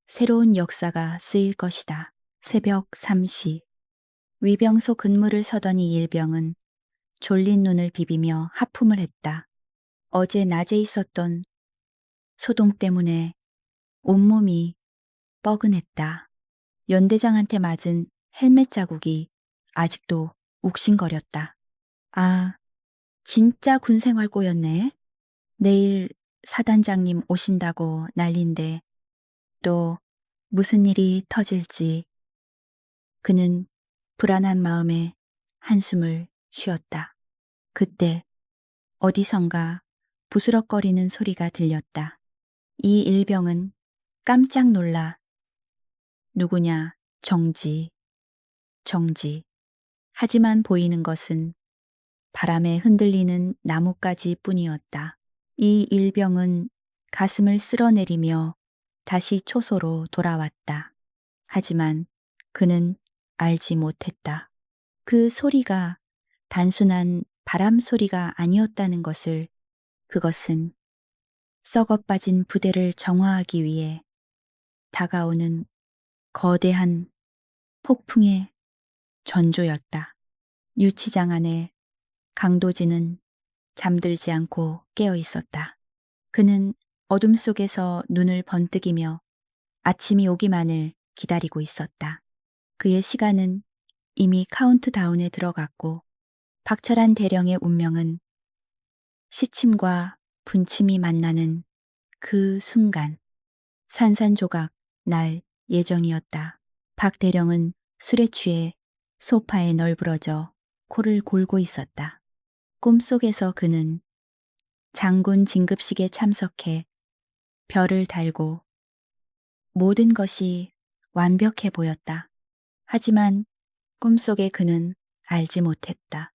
새로운 역사가 쓰일 것이다. 새벽 3시 위병소 근무를 서더니 일병은 졸린 눈을 비비며 하품을 했다. 어제 낮에 있었던 소동 때문에 온몸이 뻐근했다. 연대장한테 맞은 헬멧 자국이 아직도 욱신거렸다. 아, 진짜 군생활 꼬였네. 내일 사단장님 오신다고 난린데 또 무슨 일이 터질지. 그는 불안한 마음에 한숨을 쉬었다. 그때 어디선가 부스럭거리는 소리가 들렸다. 이 일병은 깜짝 놀라 누구냐 정지, 정지. 하지만 보이는 것은 바람에 흔들리는 나뭇가지 뿐이었다. 이 일병은 가슴을 쓸어내리며 다시 초소로 돌아왔다. 하지만 그는 알지 못했다. 그 소리가 단순한 바람 소리가 아니었다는 것을. 그것은 썩어 빠진 부대를 정화하기 위해 다가오는 거대한 폭풍의 전조였다. 유치장 안에 강도진은 잠들지 않고 깨어 있었다. 그는 어둠 속에서 눈을 번뜩이며 아침이 오기만을 기다리고 있었다. 그의 시간은 이미 카운트다운에 들어갔고 박철한 대령의 운명은 시침과 분침이 만나는 그 순간 산산조각 날 예정이었다. 박 대령은 술에 취해 소파에 널브러져 코를 골고 있었다. 꿈속에서 그는 장군 진급식에 참석해 별을 달고 모든 것이 완벽해 보였다. 하지만 꿈속의 그는 알지 못했다.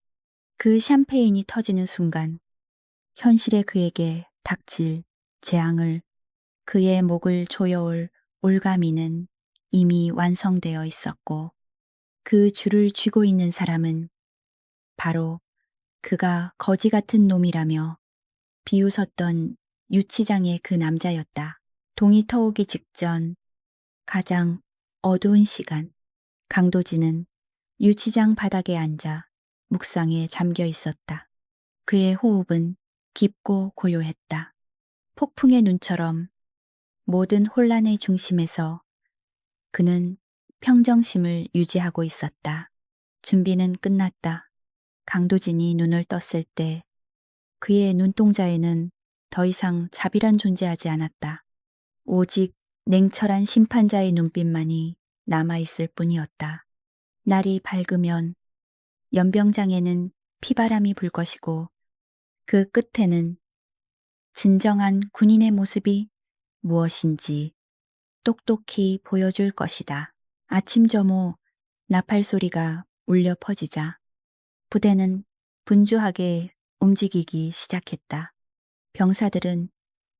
그 샴페인이 터지는 순간 현실의 그에게 닥칠 재앙을 그의 목을 조여올 올가미는 이미 완성되어 있었고 그 줄을 쥐고 있는 사람은 바로 그가 거지 같은 놈이라며 비웃었던 유치장의 그 남자였다. 동이 터오기 직전 가장 어두운 시간 강도진은 유치장 바닥에 앉아 묵상에 잠겨 있었다. 그의 호흡은 깊고 고요했다. 폭풍의 눈처럼 모든 혼란의 중심에서 그는 평정심을 유지하고 있었다. 준비는 끝났다. 강도진이 눈을 떴을 때 그의 눈동자에는 더 이상 자비란 존재하지 않았다. 오직 냉철한 심판자의 눈빛만이 남아있을 뿐이었다. 날이 밝으면 연병장에는 피바람이 불 것이고 그 끝에는 진정한 군인의 모습이 무엇인지 똑똑히 보여줄 것이다. 아침 점호 나팔 소리가 울려 퍼지자 부대는 분주하게 움직이기 시작했다. 병사들은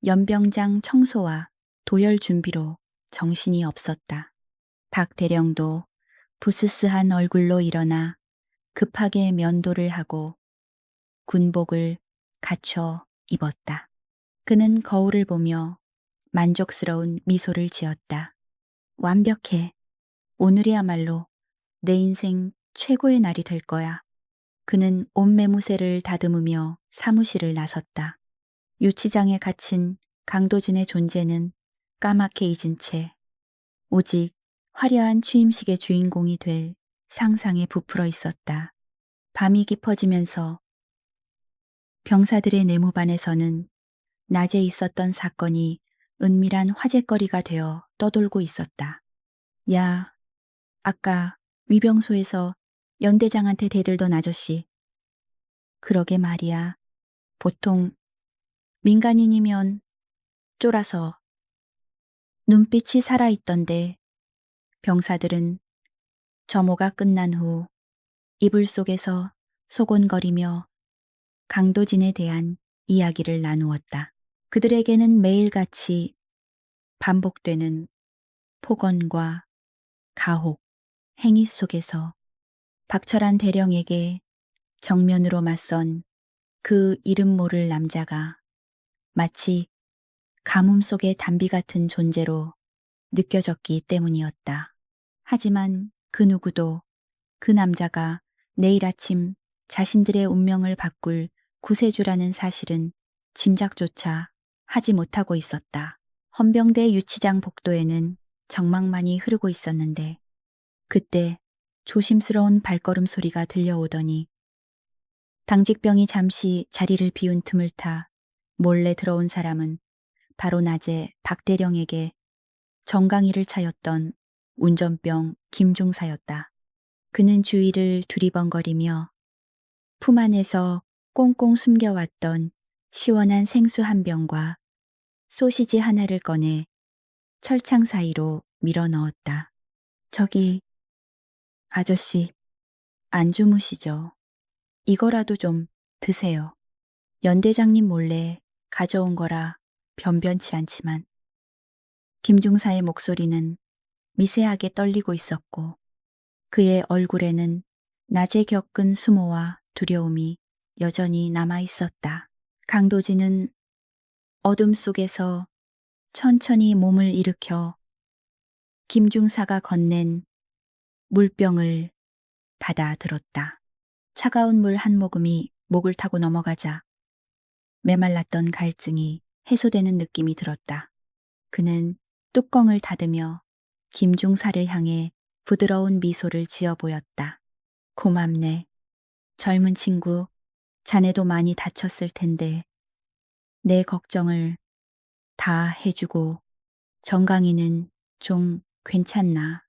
연병장 청소와 도열 준비로 정신이 없었다. 박 대령도 부스스한 얼굴로 일어나 급하게 면도를 하고 군복을 갖춰 입었다. 그는 거울을 보며 만족스러운 미소를 지었다. 완벽해. 오늘이야말로 내 인생 최고의 날이 될 거야. 그는 옷매무새를 다듬으며 사무실을 나섰다. 유치장에 갇힌 강도진의 존재는 까맣게 잊은 채 오직 화려한 취임식의 주인공이 될 상상에 부풀어 있었다. 밤이 깊어지면서 병사들의 내무반에서는 낮에 있었던 사건이 은밀한 화제거리가 되어 떠돌고 있었다. 야, 아까 위병소에서 연대장한테 대들던 아저씨. 그러게 말이야. 보통 민간인이면 쫄아서 눈빛이 살아있던데 병사들은 점호가 끝난 후 이불 속에서 소곤거리며 강도진에 대한 이야기를 나누었다. 그들에게는 매일같이 반복되는 폭언과 가혹, 행위 속에서 박철한 대령에게 정면으로 맞선 그 이름 모를 남자가 마치 가뭄 속의 단비 같은 존재로 느껴졌기 때문이었다. 하지만 그 누구도 그 남자가 내일 아침 자신들의 운명을 바꿀 구세주라는 사실은 짐작조차 하지 못하고 있었다. 헌병대 유치장 복도에는 정막만이 흐르고 있었는데 그때 조심스러운 발걸음 소리가 들려오더니 당직병이 잠시 자리를 비운 틈을 타 몰래 들어온 사람은 바로 낮에 박대령에게 정강이를 차였던 운전병 김중사였다. 그는 주위를 두리번거리며 품 안에서 꽁꽁 숨겨왔던 시원한 생수 한 병과 소시지 하나를 꺼내 철창 사이로 밀어 넣었다. 저기, 아저씨, 안 주무시죠? 이거라도 좀 드세요. 연대장님 몰래 가져온 거라 변변치 않지만 김중사의 목소리는 미세하게 떨리고 있었고 그의 얼굴에는 낮에 겪은 수모와 두려움이 여전히 남아 있었다. 강도진은 어둠 속에서 천천히 몸을 일으켜 김중사가 건넨 물병을 받아 들었다. 차가운 물 한 모금이 목을 타고 넘어가자 메말랐던 갈증이 해소되는 느낌이 들었다. 그는 뚜껑을 닫으며 김중사를 향해 부드러운 미소를 지어 보였다. 고맙네. 젊은 친구, 자네도 많이 다쳤을 텐데 내 걱정을 다 해주고 정강이는 좀 괜찮나.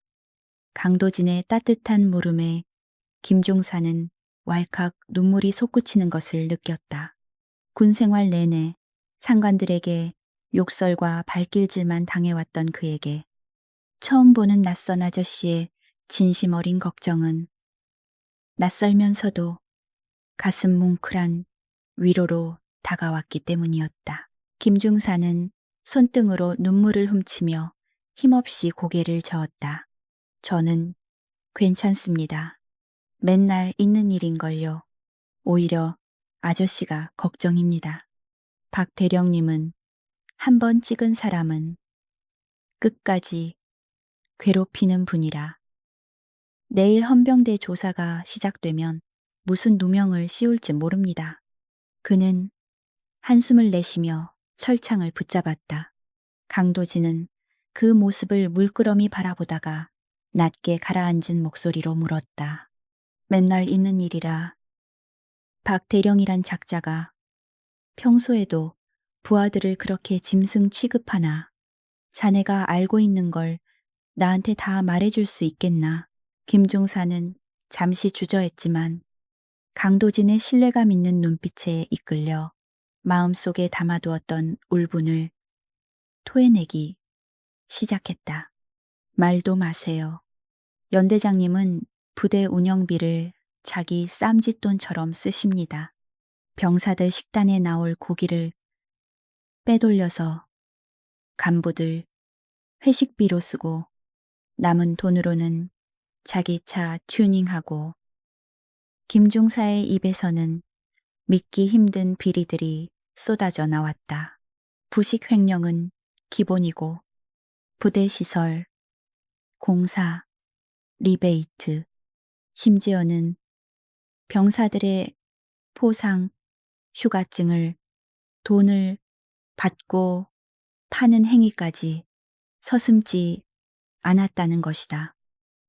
강도진의 따뜻한 물음에 김종사는 왈칵 눈물이 솟구치는 것을 느꼈다. 군 생활 내내 상관들에게 욕설과 발길질만 당해왔던 그에게 처음 보는 낯선 아저씨의 진심 어린 걱정은 낯설면서도 가슴 뭉클한 위로로 다가왔기 때문이었다. 김중사는 손등으로 눈물을 훔치며 힘없이 고개를 저었다. 저는 괜찮습니다. 맨날 있는 일인걸요. 오히려 아저씨가 걱정입니다. 박 대령님은 한 번 찍은 사람은 끝까지 괴롭히는 분이라. 내일 헌병대 조사가 시작되면 무슨 누명을 씌울지 모릅니다. 그는 한숨을 내쉬며 철창을 붙잡았다. 강도진은 그 모습을 물끄러미 바라보다가 낮게 가라앉은 목소리로 물었다. 맨날 있는 일이라 박 대령이란 작자가 평소에도 부하들을 그렇게 짐승 취급하나. 자네가 알고 있는 걸 나한테 다 말해줄 수 있겠나. 김중사는 잠시 주저했지만 강도진의 신뢰감 있는 눈빛에 이끌려 마음속에 담아두었던 울분을 토해내기 시작했다. 말도 마세요. 연대장님은 부대 운영비를 자기 쌈짓돈처럼 쓰십니다. 병사들 식단에 나올 고기를 빼돌려서 간부들 회식비로 쓰고 남은 돈으로는 자기 차 튜닝하고. 김중사의 입에서는 믿기 힘든 비리들이 쏟아져 나왔다. 부식 횡령은 기본이고 부대 시설, 공사, 리베이트, 심지어는 병사들의 포상, 휴가증을 돈을 받고 파는 행위까지 서슴지 않았다는 것이다.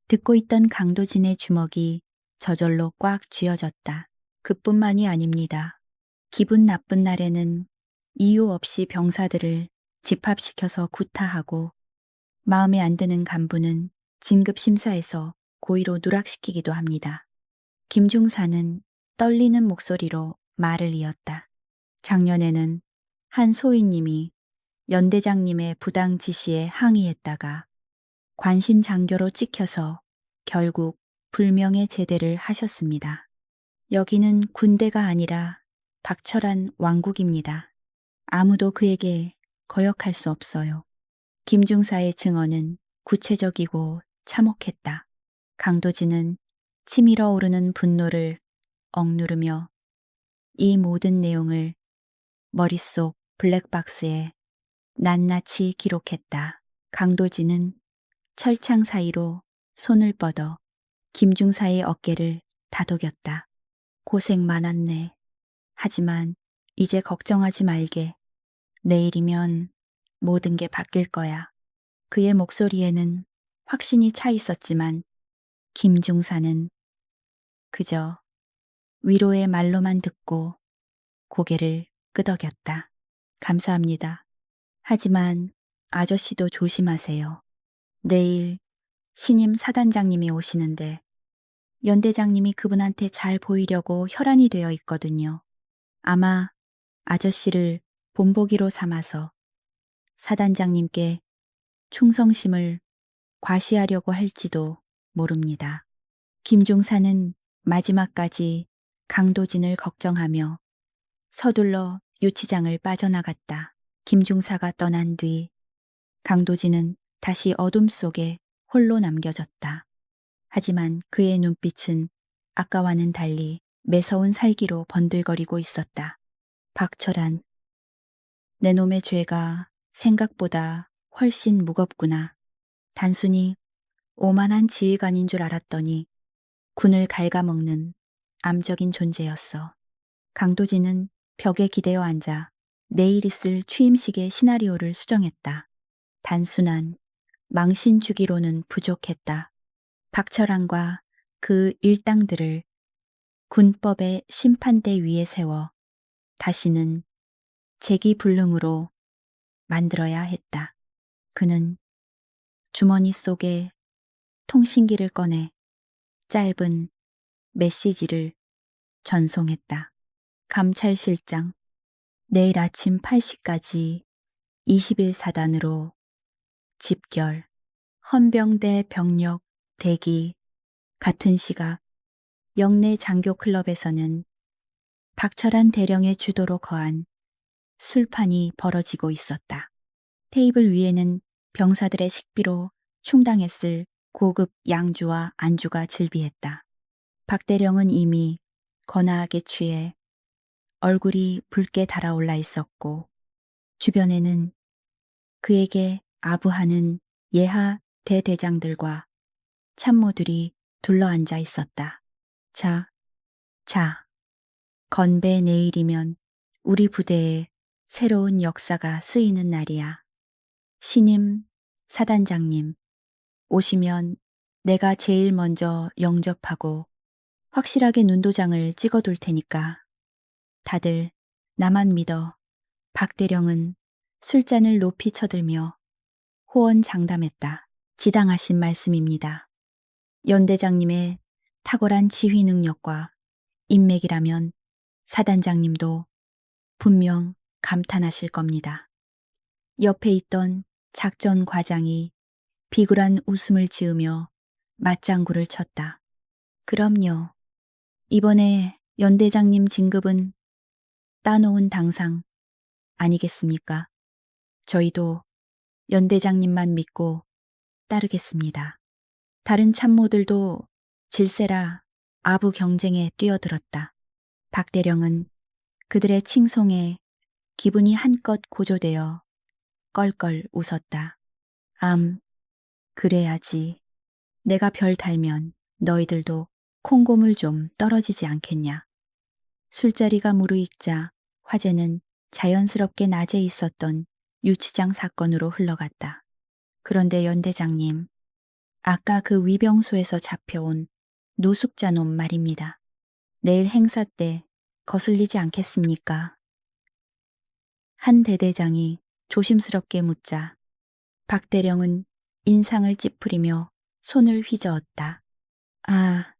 듣고 있던 강도진의 주먹이 저절로 꽉 쥐어졌다. 그뿐만이 아닙니다. 기분 나쁜 날에는 이유 없이 병사들을 집합시켜서 구타하고 마음에 안 드는 간부는 진급심사에서 고의로 누락시키기도 합니다. 김중사는 떨리는 목소리로 말을 이었다. 작년에는 한 소위님이 연대장님의 부당 지시에 항의했다가 관심장교로 찍혀서 결국 불명예 제대를 하셨습니다. 여기는 군대가 아니라 박철한 왕국입니다. 아무도 그에게 거역할 수 없어요. 김중사의 증언은 구체적이고 참혹했다. 강도진은 치밀어 오르는 분노를 억누르며 이 모든 내용을 머릿속 블랙박스에 낱낱이 기록했다. 강도진은 철창 사이로 손을 뻗어 김중사의 어깨를 다독였다. 고생 많았네. 하지만 이제 걱정하지 말게. 내일이면 모든 게 바뀔 거야. 그의 목소리에는 확신이 차 있었지만 김중사는 그저 위로의 말로만 듣고 고개를 끄덕였다. 감사합니다. 하지만 아저씨도 조심하세요. 내일 신임 사단장님이 오시는데 연 대장님이 그분한테 잘 보이려고 혈안이 되어 있거든요. 아마 아저씨를 본보기로 삼아서 사단장님께 충성심을 과시하려고 할지도 모릅니다. 김중사는 마지막까지 강도진을 걱정하며 서둘러 유치장을 빠져나갔다. 김중사가 떠난 뒤 강도진은 다시 어둠 속에 홀로 남겨졌다. 하지만 그의 눈빛은 아까와는 달리 매서운 살기로 번들거리고 있었다. 박철한, 내 놈의 죄가 생각보다 훨씬 무겁구나. 단순히 오만한 지휘관인 줄 알았더니 군을 갉아먹는 암적인 존재였어. 강도진은 벽에 기대어 앉아 내일 있을 취임식의 시나리오를 수정했다. 단순한 망신 주기로는 부족했다. 박철환과 그 일당들을 군법의 심판대 위에 세워 다시는 재기불능으로 만들어야 했다. 그는 주머니 속에 통신기를 꺼내 짧은 메시지를 전송했다. 감찰실장, 내일 아침 8시까지 21사단으로 집결, 헌병대 병력 대기. 같은 시각 영내 장교클럽에서는 박철한 대령의 주도로 거한 술판이 벌어지고 있었다. 테이블 위에는 병사들의 식비로 충당했을 고급 양주와 안주가 즐비했다. 박 대령은 이미 거나하게 취해 얼굴이 붉게 달아올라 있었고 주변에는 그에게 아부하는 예하 대대장들과 참모들이 둘러앉아 있었다. 자, 건배 내일이면 우리 부대에 새로운 역사가 쓰이는 날이야. 신임 사단장님, 오시면 내가 제일 먼저 영접하고 확실하게 눈도장을 찍어둘 테니까 다들 나만 믿어. 박 대령은 술잔을 높이 쳐들며 호언장담했다. 지당하신 말씀입니다. 연 대장님의 탁월한 지휘 능력과 인맥이라면 사단장님도 분명 감탄하실 겁니다. 옆에 있던 작전 과장이 비굴한 웃음을 지으며 맞장구를 쳤다. 그럼요. 이번에 연 대장님 진급은 따놓은 당상 아니겠습니까? 저희도 연 대장님만 믿고 따르겠습니다. 다른 참모들도 질세라 아부 경쟁에 뛰어들었다. 박 대령은 그들의 칭송에 기분이 한껏 고조되어 껄껄 웃었다. 그래야지. 내가 별 달면 너희들도 콩고물 좀 떨어지지 않겠냐. 술자리가 무르익자 화제는 자연스럽게 낮에 있었던 유치장 사건으로 흘러갔다. 그런데 연 대장님, 아까 그 위병소에서 잡혀온 노숙자놈 말입니다. 내일 행사 때 거슬리지 않겠습니까? 한 대대장이 조심스럽게 묻자 박 대령은 인상을 찌푸리며 손을 휘저었다. 아,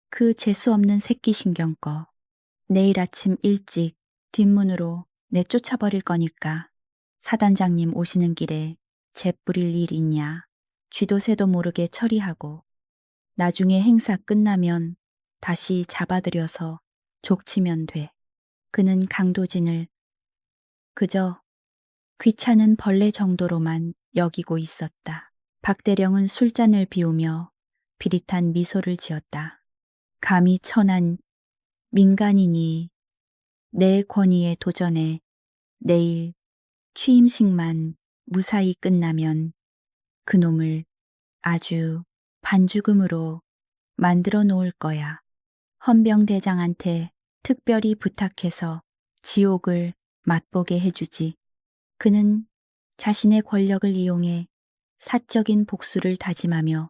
그 재수없는 새끼 신경꺼. 내일 아침 일찍 뒷문으로 내쫓아버릴 거니까 사단장님 오시는 길에 재뿌릴 일 있냐. 쥐도 새도 모르게 처리하고 나중에 행사 끝나면 다시 잡아들여서 족치면 돼. 그는 강도진을 그저 귀찮은 벌레 정도로만 여기고 있었다. 박 대령은 술잔을 비우며 비릿한 미소를 지었다. 감히 천한 민간인이 내 권위에 도전해 내일 취임식만 무사히 끝나면 그놈을 아주 반죽음으로 만들어 놓을 거야. 헌병대장한테 특별히 부탁해서 지옥을 맛보게 해주지. 그는 자신의 권력을 이용해 사적인 복수를 다짐하며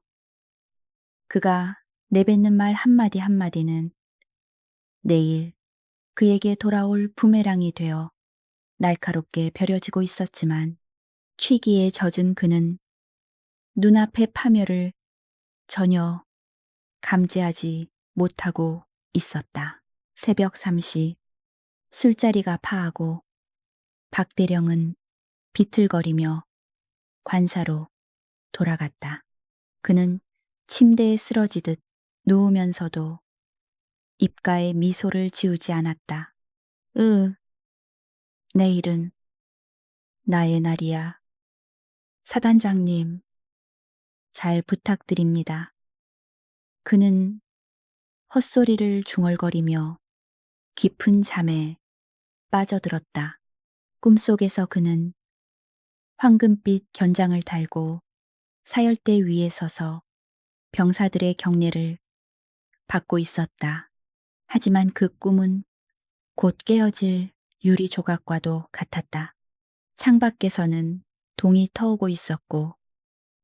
그가 내뱉는 말 한마디 한마디는 내일 그에게 돌아올 부메랑이 되어 날카롭게 벼려지고 있었지만 취기에 젖은 그는 눈앞의 파멸을 전혀 감지하지 못하고 있었다. 새벽 3시 술자리가 파하고 박대령은 비틀거리며 관사로 돌아갔다. 그는 침대에 쓰러지듯 누우면서도 입가에 미소를 지우지 않았다. 내일은 나의 날이야. 사단장님, 잘 부탁드립니다. 그는 헛소리를 중얼거리며 깊은 잠에 빠져들었다. 꿈속에서 그는 황금빛 견장을 달고 사열대 위에 서서 병사들의 격려를 받고 있었다. 하지만 그 꿈은 곧 깨어질 유리 조각과도 같았다. 창밖에서는 동이 터오고 있었고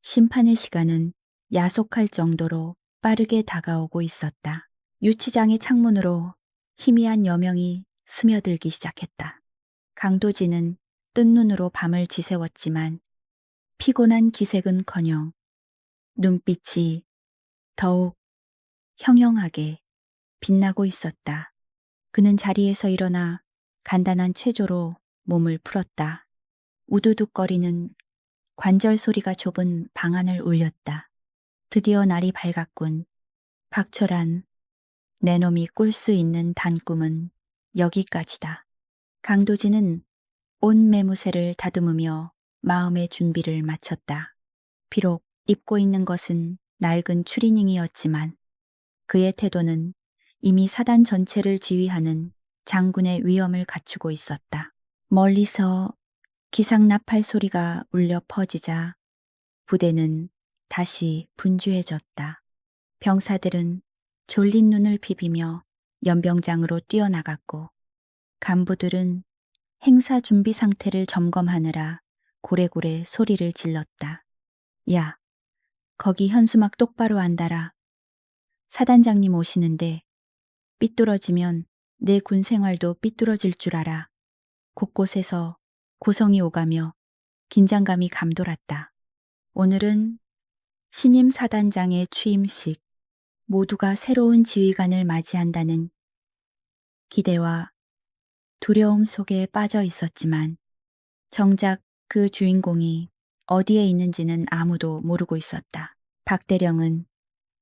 심판의 시간은 야속할 정도로 빠르게 다가오고 있었다. 유치장의 창문으로 희미한 여명이 스며들기 시작했다. 강도진은 뜬 눈으로 밤을 지새웠지만 피곤한 기색은커녕 눈빛이 더욱 형형하게 빛나고 있었다. 그는 자리에서 일어나 간단한 체조로 몸을 풀었다. 우두둑거리는 관절 소리가 좁은 방 안을 울렸다. 드디어 날이 밝았군. 박철한, 내 놈이 꿀 수 있는 단꿈은 여기까지다. 강도진은 온 매무새를 다듬으며 마음의 준비를 마쳤다. 비록 입고 있는 것은 낡은 추리닝이었지만 그의 태도는 이미 사단 전체를 지휘하는 장군의 위엄을 갖추고 있었다. 멀리서 기상나팔 소리가 울려 퍼지자 부대는 다시 분주해졌다. 병사들은 졸린 눈을 비비며 연병장으로 뛰어나갔고 간부들은 행사 준비 상태를 점검하느라 고래고래 소리를 질렀다. 야, 거기 현수막 똑바로 안 달아. 사단장님 오시는데 삐뚤어지면 내 군 생활도 삐뚤어질 줄 알아. 곳곳에서 고성이 오가며 긴장감이 감돌았다. 오늘은 신임 사단장의 취임식, 모두가 새로운 지휘관을 맞이한다는 기대와 두려움 속에 빠져 있었지만 정작 그 주인공이 어디에 있는지는 아무도 모르고 있었다. 박대령은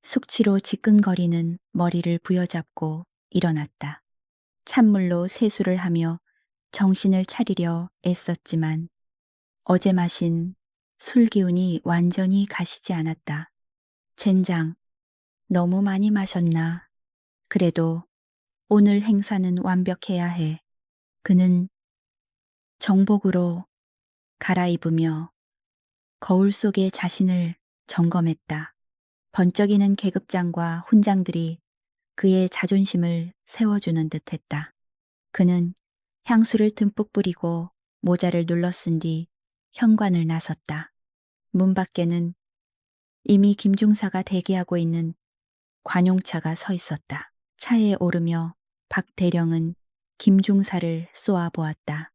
숙취로 지끈거리는 머리를 부여잡고 일어났다. 찬물로 세수를 하며 정신을 차리려 애썼지만 어제 마신 술 기운이 완전히 가시지 않았다. 젠장, 너무 많이 마셨나. 그래도 오늘 행사는 완벽해야 해. 그는 정복으로 갈아입으며 거울 속의 자신을 점검했다. 번쩍이는 계급장과 훈장들이 그의 자존심을 세워주는 듯했다. 그는 향수를 듬뿍 뿌리고 모자를 눌러쓴 뒤 현관을 나섰다. 문 밖에는 이미 김중사가 대기하고 있는 관용차가 서 있었다. 차에 오르며 박 대령은 김중사를 쏘아보았다.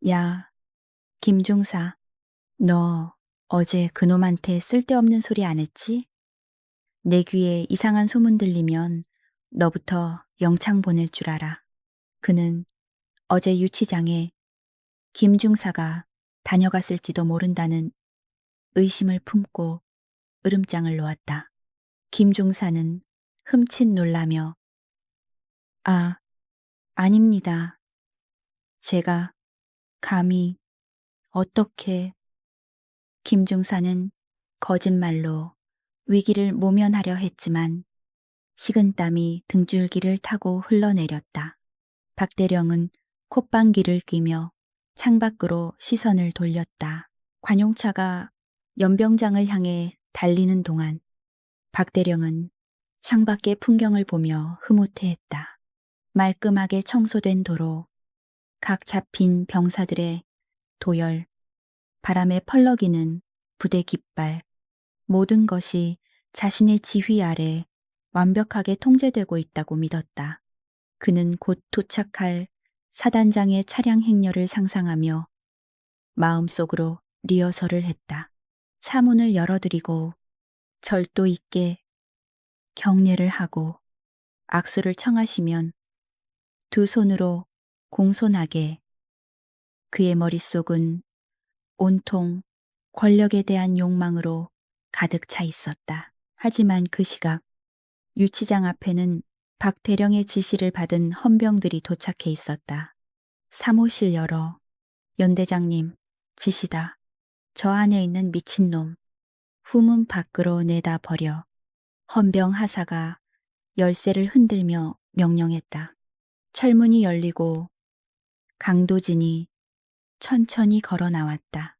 야, 김중사, 너 어제 그놈한테 쓸데없는 소리 안 했지? 내 귀에 이상한 소문 들리면 너부터 영창 보낼 줄 알아. 그는 어제 유치장에 김중사가 다녀갔을지도 모른다는 의심을 품고 으름장을 놓았다. 김중사는 흠칫 놀라며 아, 아닙니다. 제가 감히 어떻게 김중사는 거짓말로 위기를 모면하려 했지만 식은땀이 등줄기를 타고 흘러내렸다. 박대령은 콧방귀를 뀌며 창밖으로 시선을 돌렸다. 관용차가 연병장을 향해 달리는 동안 박대령은 창밖의 풍경을 보며 흐뭇해했다. 말끔하게 청소된 도로, 각 잡힌 병사들의 도열, 바람에 펄럭이는 부대 깃발, 모든 것이 자신의 지휘 아래 완벽하게 통제되고 있다고 믿었다. 그는 곧 도착할 사단장의 차량 행렬을 상상하며 마음속으로 리허설을 했다. 차문을 열어드리고 절도 있게 경례를 하고 악수를 청하시면 두 손으로 공손하게 그의 머릿속은 온통 권력에 대한 욕망으로 가득 차 있었다. 하지만 그 시각 유치장 앞에는 박 대령의 지시를 받은 헌병들이 도착해 있었다. 사무실 열어. 연대장님, 지시다. 저 안에 있는 미친놈. 후문 밖으로 내다 버려. 헌병 하사가 열쇠를 흔들며 명령했다. 철문이 열리고 강도진이 천천히 걸어 나왔다.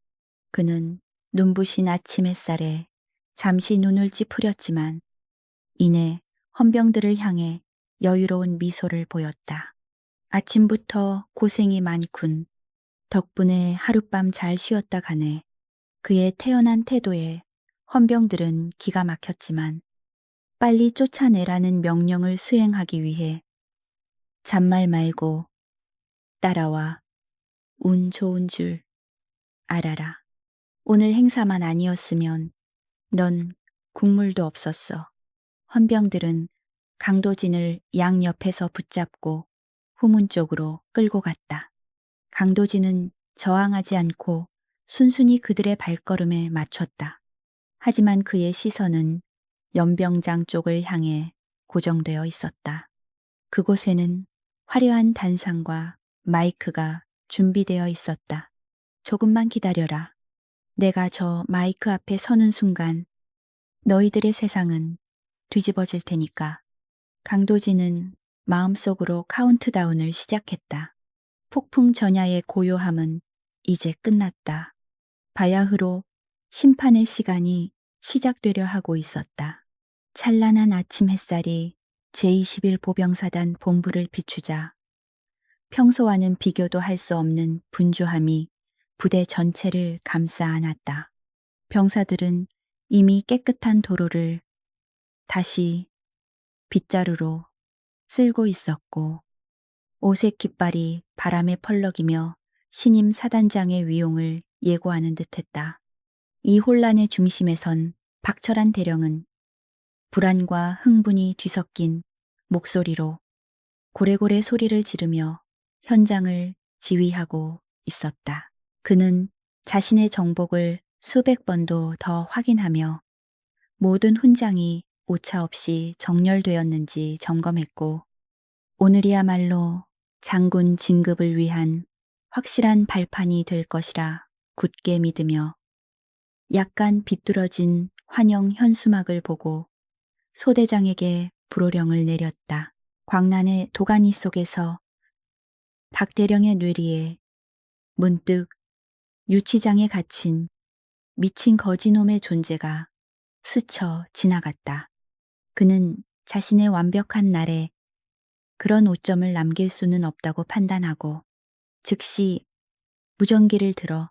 그는 눈부신 아침 햇살에 잠시 눈을 찌푸렸지만 이내 헌병들을 향해 여유로운 미소를 보였다. 아침부터 고생이 많군. 덕분에 하룻밤 잘 쉬었다 가네. 그의 태연한 태도에 헌병들은 기가 막혔지만 빨리 쫓아내라는 명령을 수행하기 위해 잔말 말고 따라와. 운 좋은 줄 알아라. 오늘 행사만 아니었으면 넌 국물도 없었어. 헌병들은 강도진을 양옆에서 붙잡고 후문 쪽으로 끌고 갔다. 강도진은 저항하지 않고 순순히 그들의 발걸음에 맞췄다. 하지만 그의 시선은 연병장 쪽을 향해 고정되어 있었다. 그곳에는 화려한 단상과 마이크가 준비되어 있었다. 조금만 기다려라. 내가 저 마이크 앞에 서는 순간 너희들의 세상은 뒤집어질 테니까. 강도진은 마음속으로 카운트다운을 시작했다. 폭풍 전야의 고요함은 이제 끝났다. 바야흐로 심판의 시간이 시작되려 하고 있었다. 찬란한 아침 햇살이 제21 보병사단 본부를 비추자 평소와는 비교도 할 수 없는 분주함이 부대 전체를 감싸 안았다. 병사들은 이미 깨끗한 도로를 다시 빗자루로 쓸고 있었고 오색 깃발이 바람에 펄럭이며 신임 사단장의 위용을 예고하는 듯했다. 이 혼란의 중심에선 박철한 대령은 불안과 흥분이 뒤섞인 목소리로 고래고래 소리를 지르며 현장을 지휘하고 있었다. 그는 자신의 정복을 수백 번도 더 확인하며 모든 훈장이 오차없이 정렬되었는지 점검했고 오늘이야말로 장군 진급을 위한 확실한 발판이 될 것이라 굳게 믿으며 약간 비뚤어진 환영 현수막을 보고 소대장에게 불호령을 내렸다. 광란의 도가니 속에서 박대령의 뇌리에 문득 유치장에 갇힌 미친 거지놈의 존재가 스쳐 지나갔다. 그는 자신의 완벽한 날에 그런 오점을 남길 수는 없다고 판단하고 즉시 무전기를 들어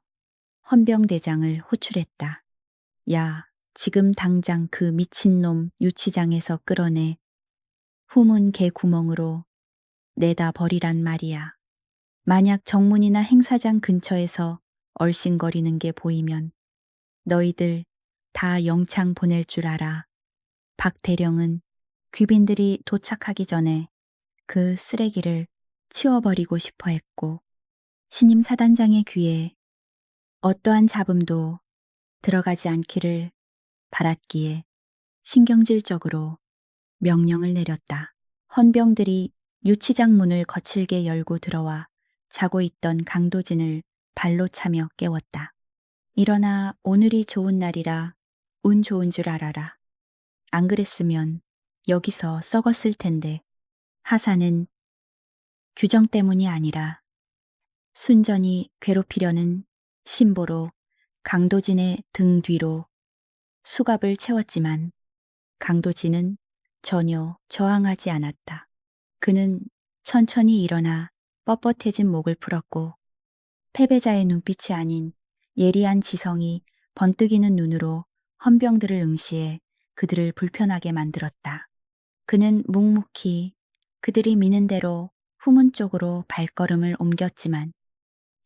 헌병대장을 호출했다. 야, 지금 당장 그 미친놈 유치장에서 끌어내 후문 개구멍으로 내다 버리란 말이야. 만약 정문이나 행사장 근처에서 얼씬거리는 게 보이면 너희들 다 영창 보낼 줄 알아. 박 대령은 귀빈들이 도착하기 전에 그 쓰레기를 치워버리고 싶어 했고 신임 사단장의 귀에 어떠한 잡음도 들어가지 않기를 바랐기에 신경질적으로 명령을 내렸다. 헌병들이 유치장 문을 거칠게 열고 들어와 자고 있던 강도진을 발로 차며 깨웠다. 일어나, 오늘이 좋은 날이라 운 좋은 줄 알아라. 안 그랬으면 여기서 썩었을 텐데. 하사는 규정 때문이 아니라 순전히 괴롭히려는 심보로 강도진의 등 뒤로 수갑을 채웠지만 강도진은 전혀 저항하지 않았다. 그는 천천히 일어나 뻣뻣해진 목을 풀었고 패배자의 눈빛이 아닌 예리한 지성이 번뜩이는 눈으로 헌병들을 응시해 그들을 불편하게 만들었다. 그는 묵묵히 그들이 미는 대로 후문 쪽으로 발걸음을 옮겼지만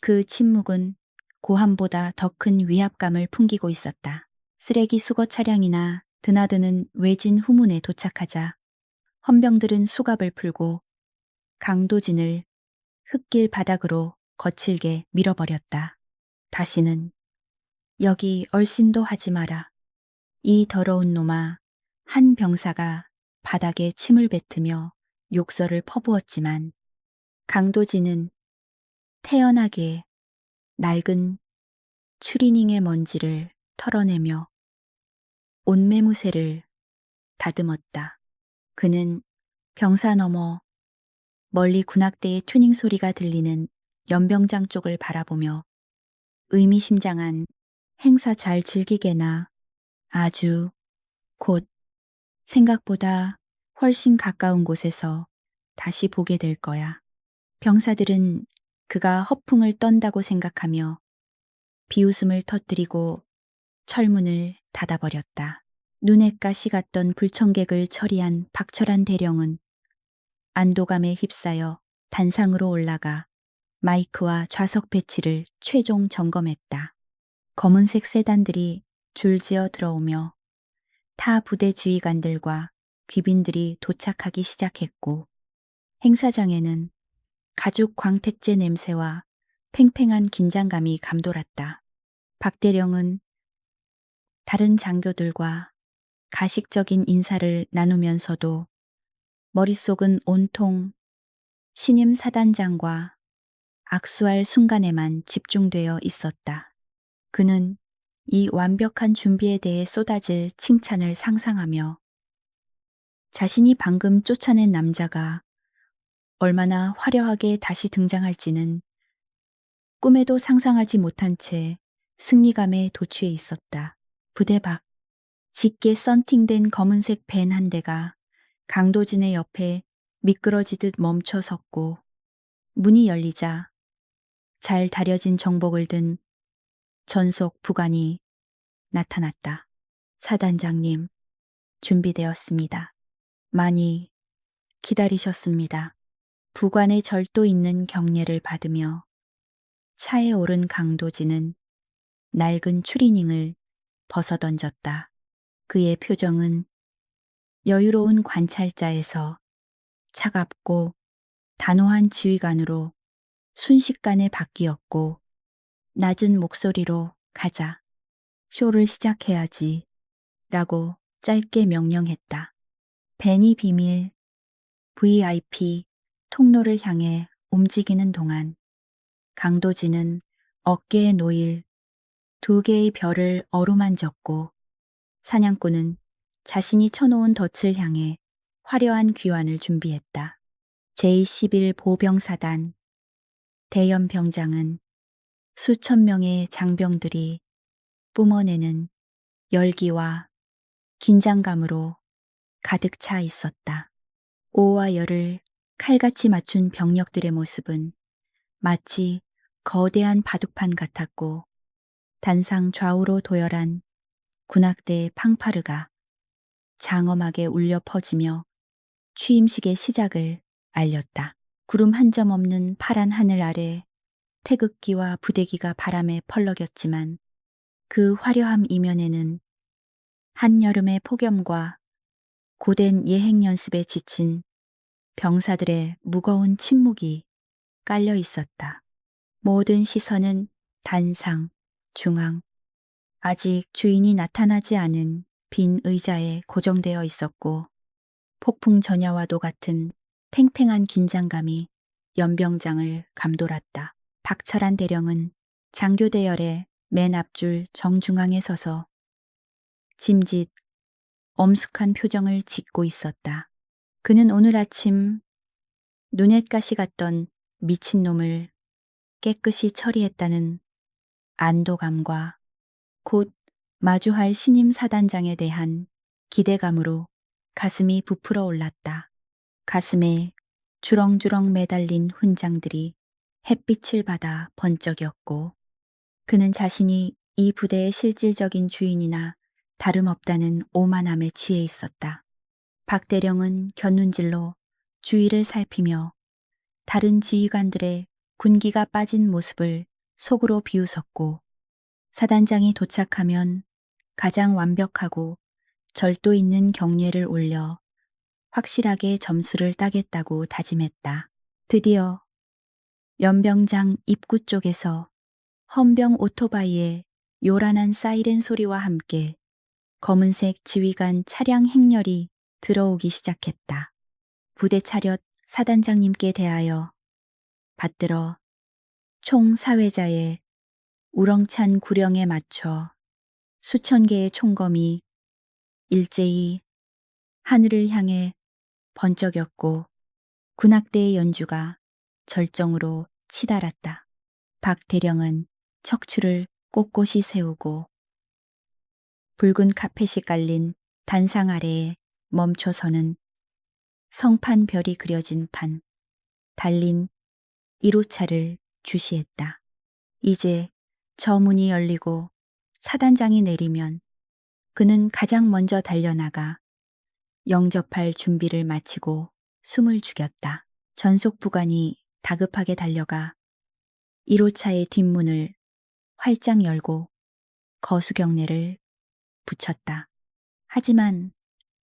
그 침묵은 고함보다 더 큰 위압감을 풍기고 있었다. 쓰레기 수거 차량이나 드나드는 외진 후문에 도착하자 헌병들은 수갑을 풀고 강도진을 흙길 바닥으로 거칠게 밀어버렸다. 다시는 여기 얼씬도 하지 마라. 이 더러운 놈아. 한 병사가 바닥에 침을 뱉으며 욕설을 퍼부었지만 강도진은 태연하게 낡은 추리닝의 먼지를 털어내며 옷매무새를 다듬었다. 그는 병사 너머 멀리 군악대의 튜닝 소리가 들리는 연병장 쪽을 바라보며 의미심장한 행사 잘 즐기게나. 아주 곧 생각보다 훨씬 가까운 곳에서 다시 보게 될 거야. 병사들은 그가 허풍을 떤다고 생각하며 비웃음을 터뜨리고 철문을 닫아버렸다. 눈에 가시 같던 불청객을 처리한 박철한 대령은 안도감에 휩싸여 단상으로 올라가 마이크와 좌석 배치를 최종 점검했다. 검은색 세단들이 줄지어 들어오며 타 부대 지휘관들과 귀빈들이 도착하기 시작했고 행사장에는 가죽 광택제 냄새와 팽팽한 긴장감이 감돌았다. 박 대령은 다른 장교들과 가식적인 인사를 나누면서도 머릿속은 온통 신임 사단장과 악수할 순간에만 집중되어 있었다. 그는 이 완벽한 준비에 대해 쏟아질 칭찬을 상상하며 자신이 방금 쫓아낸 남자가 얼마나 화려하게 다시 등장할지는 꿈에도 상상하지 못한 채 승리감에 도취해 있었다. 부대 밖 짙게 썬팅된 검은색 밴 한 대가 강도진의 옆에 미끄러지듯 멈춰 섰고 문이 열리자 잘 다려진 정복을 든 전속 부관이 나타났다. 사단장님, 준비되었습니다. 많이 기다리셨습니다. 부관의 절도 있는 경례를 받으며 차에 오른 강도진은 낡은 추리닝을 벗어던졌다. 그의 표정은 여유로운 관찰자에서 차갑고 단호한 지휘관으로 순식간에 바뀌었고 낮은 목소리로 가자. 쇼를 시작해야지. 라고 짧게 명령했다. 벤이 비밀 VIP 통로를 향해 움직이는 동안 강도진은 어깨에 놓일 두 개의 별을 어루만졌고 사냥꾼은 자신이 쳐놓은 덫을 향해 화려한 귀환을 준비했다. 제11 보병사단 대연 병장은 수천 명의 장병들이 뿜어내는 열기와 긴장감으로 가득 차 있었다. 오와 열을 칼같이 맞춘 병력들의 모습은 마치 거대한 바둑판 같았고 단상 좌우로 도열한 군악대의 팡파르가 장엄하게 울려 퍼지며 취임식의 시작을 알렸다. 구름 한 점 없는 파란 하늘 아래 태극기와 부대기가 바람에 펄럭였지만 그 화려함 이면에는 한여름의 폭염과 고된 예행 연습에 지친 병사들의 무거운 침묵이 깔려 있었다. 모든 시선은 단상, 중앙, 아직 주인이 나타나지 않은 빈 의자에 고정되어 있었고 폭풍 전야와도 같은 팽팽한 긴장감이 연병장을 감돌았다. 박철한 대령은 장교대열의 맨 앞줄 정중앙에 서서 짐짓 엄숙한 표정을 짓고 있었다. 그는 오늘 아침 눈엣 가시 같던 미친놈을 깨끗이 처리했다는 안도감과 곧 마주할 신임 사단장에 대한 기대감으로 가슴이 부풀어 올랐다. 가슴에 주렁주렁 매달린 훈장들이 햇빛을 받아 번쩍였고 그는 자신이 이 부대의 실질적인 주인이나 다름없다는 오만함에 취해 있었다. 박 대령은 곁눈질로 주위를 살피며 다른 지휘관들의 군기가 빠진 모습을 속으로 비웃었고 사단장이 도착하면 가장 완벽하고 절도 있는 경례를 올려 확실하게 점수를 따겠다고 다짐했다. 드디어 연병장 입구 쪽에서 헌병 오토바이의 요란한 사이렌 소리와 함께 검은색 지휘관 차량 행렬이 들어오기 시작했다. 부대 차렷 사단장님께 대하여 받들어 총 사회자의 우렁찬 구령에 맞춰 수천 개의 총검이 일제히 하늘을 향해 번쩍였고 군악대의 연주가 절정으로 치달았다. 박 대령은 척추를 꼿꼿이 세우고 붉은 카펫이 깔린 단상 아래에 멈춰서는 성판 별이 그려진 판, 달린 1호차를 주시했다. 이제 저 문이 열리고 사단장이 내리면 그는 가장 먼저 달려나가 영접할 준비를 마치고 숨을 죽였다. 전속 부관이 다급하게 달려가 1호차의 뒷문을 활짝 열고 거수경례를 붙였다. 하지만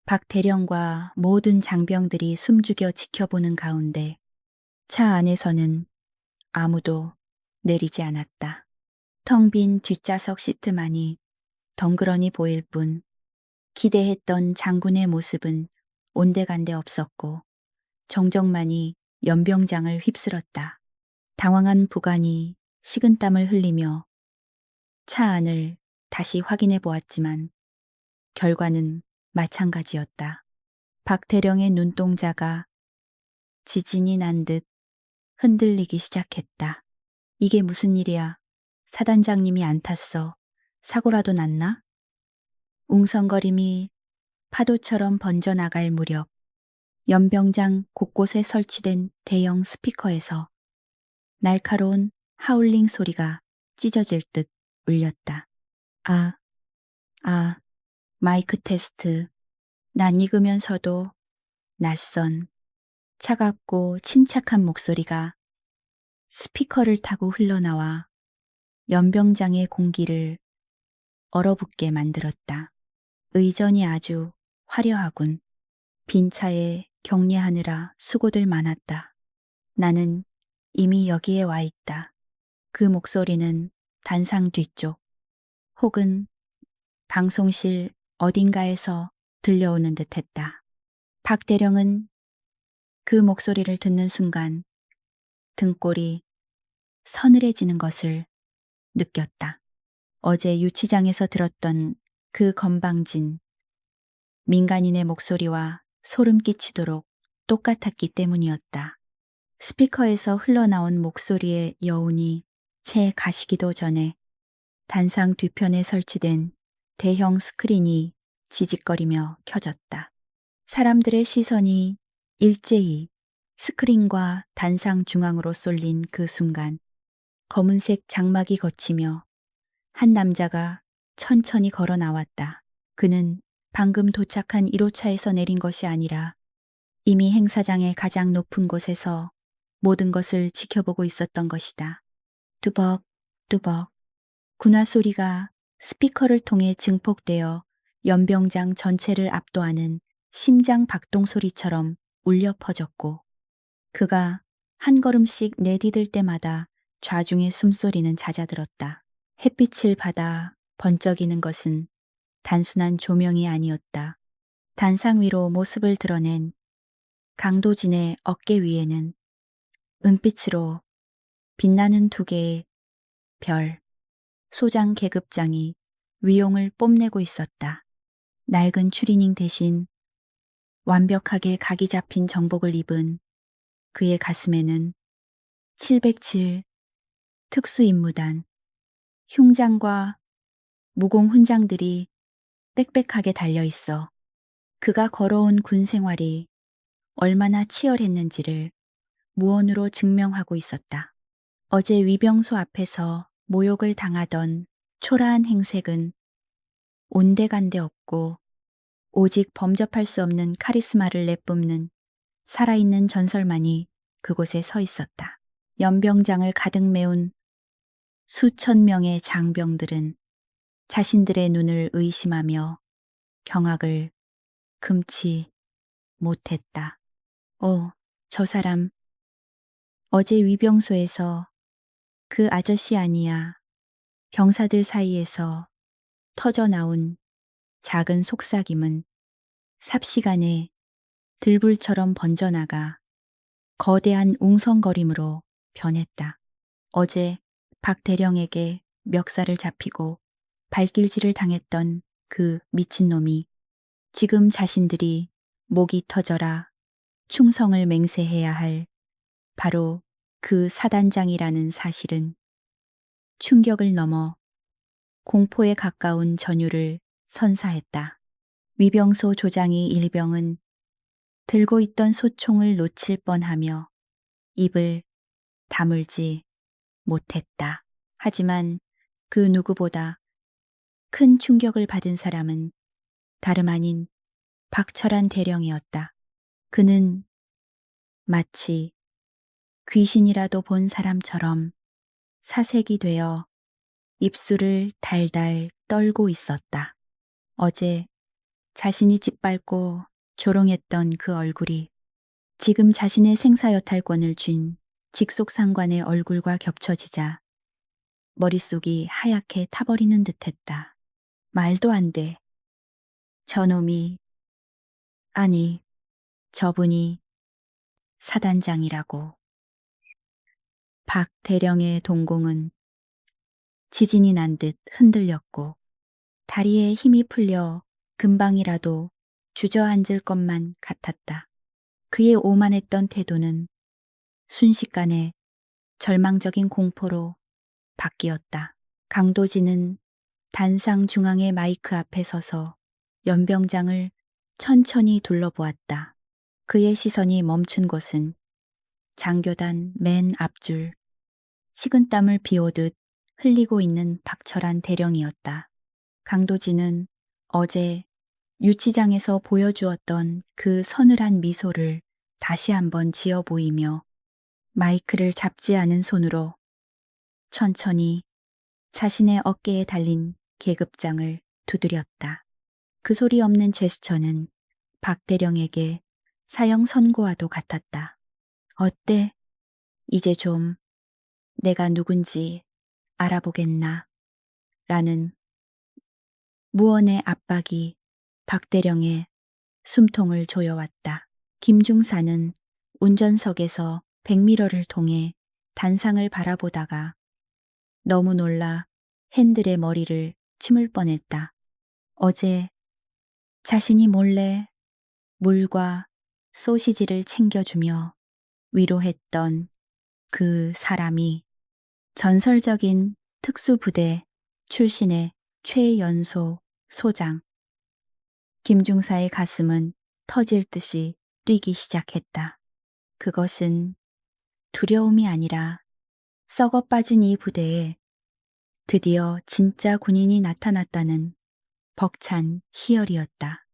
박 대령과 모든 장병들이 숨죽여 지켜보는 가운데 차 안에서는 아무도 내리지 않았다. 텅 빈 뒷좌석 시트만이 덩그러니 보일 뿐 기대했던 장군의 모습은 온데간데 없었고 정적만이 연병장을 휩쓸었다. 당황한 부관이 식은땀을 흘리며 차 안을 다시 확인해 보았지만 결과는 마찬가지였다. 박 대령의 눈동자가 지진이 난 듯 흔들리기 시작했다. 이게 무슨 일이야? 사단장님이 안 탔어. 사고라도 났나? 웅성거림이 파도처럼 번져나갈 무렵 연병장 곳곳에 설치된 대형 스피커에서 날카로운 하울링 소리가 찢어질 듯 울렸다. 아, 마이크 테스트. 낯익으면서도 낯선 차갑고 침착한 목소리가 스피커를 타고 흘러나와 연병장의 공기를 얼어붙게 만들었다. 의전이 아주 화려하군. 빈 차에 격리하느라 수고들 많았다. 나는 이미 여기에 와 있다. 그 목소리는 단상 뒤쪽 혹은 방송실 어딘가에서 들려오는 듯했다. 박 대령은 그 목소리를 듣는 순간 등골이 서늘해지는 것을 느꼈다. 어제 유치장에서 들었던 그 건방진 민간인의 목소리와 소름 끼치도록 똑같았기 때문이었다. 스피커에서 흘러나온 목소리의 여운이 채 가시기도 전에 단상 뒤편에 설치된 대형 스크린이 지직거리며 켜졌다. 사람들의 시선이 일제히 스크린과 단상 중앙으로 쏠린 그 순간 검은색 장막이 걷히며 한 남자가 천천히 걸어 나왔다. 그는 방금 도착한 1호차에서 내린 것이 아니라 이미 행사장의 가장 높은 곳에서 모든 것을 지켜보고 있었던 것이다. 뚜벅, 뚜벅. 군화 소리가 스피커를 통해 증폭되어 연병장 전체를 압도하는 심장 박동 소리처럼 울려 퍼졌고 그가 한 걸음씩 내디딜 때마다 좌중의 숨소리는 잦아들었다. 햇빛을 받아 번쩍이는 것은 단순한 조명이 아니었다. 단상 위로 모습을 드러낸 강도진의 어깨 위에는 은빛으로 빛나는 두 개의 별, 소장 계급장이 위용을 뽐내고 있었다. 낡은 추리닝 대신 완벽하게 각이 잡힌 정복을 입은 그의 가슴에는 707 특수임무단 흉장과 무공 훈장들이 빽빽하게 달려 있어 그가 걸어온 군 생활이 얼마나 치열했는지를 무언으로 증명하고 있었다. 어제 위병소 앞에서 모욕을 당하던 초라한 행색은 온데간데 없고 오직 범접할 수 없는 카리스마를 내뿜는 살아있는 전설만이 그곳에 서 있었다. 연병장을 가득 메운 수천 명의 장병들은 자신들의 눈을 의심하며 경악을 금치 못했다. 저 사람 어제 위병소에서 그 아저씨 아니야. 병사들 사이에서 터져 나온 작은 속삭임은 삽시간에 들불처럼 번져나가 거대한 웅성거림으로 변했다. 어제 박 대령에게 멱살을 잡히고 발길질을 당했던 그 미친놈이 지금 자신들이 목이 터져라 충성을 맹세해야 할 바로 그 사단장이라는 사실은 충격을 넘어 공포에 가까운 전율을 선사했다. 위병소 조장이 일병은 들고 있던 소총을 놓칠 뻔하며 입을 다물지 못했다. 하지만 그 누구보다 큰 충격을 받은 사람은 다름 아닌 박철한 대령이었다. 그는 마치 귀신이라도 본 사람처럼 사색이 되어 입술을 달달 떨고 있었다. 어제 자신이 짓밟고 조롱했던 그 얼굴이 지금 자신의 생사여탈권을 쥔 직속상관의 얼굴과 겹쳐지자 머릿속이 하얗게 타버리는 듯했다. 말도 안 돼. 저놈이, 아니, 저분이 사단장이라고. 박 대령의 동공은 지진이 난 듯 흔들렸고 다리에 힘이 풀려 금방이라도 주저앉을 것만 같았다. 그의 오만했던 태도는 순식간에 절망적인 공포로 바뀌었다. 강도진은 단상 중앙의 마이크 앞에 서서 연병장을 천천히 둘러보았다. 그의 시선이 멈춘 곳은 장교단 맨 앞줄, 식은땀을 비오듯 흘리고 있는 박철한 대령이었다. 강도진은 어제 유치장에서 보여주었던 그 서늘한 미소를 다시 한번 지어 보이며 마이크를 잡지 않은 손으로 천천히 자신의 어깨에 달린 계급장을 두드렸다. 그 소리 없는 제스처는 박 대령에게 사형 선고와도 같았다. 어때? 이제 좀 내가 누군지 알아보겠나? 라는 무언의 압박이 박 대령의 숨통을 조여왔다. 김중사는 운전석에서 백미러를 통해 단상을 바라보다가 너무 놀라 핸들의 머리를 치물 뻔했다. 어제 자신이 몰래 물과 소시지를 챙겨주며 위로했던 그 사람이 전설적인 특수부대 출신의 최연소 소장. 김중사의 가슴은 터질 듯이 뛰기 시작했다. 그것은 두려움이 아니라 썩어 빠진 이 부대에 드디어 진짜 군인이 나타났다는 벅찬 희열이었다.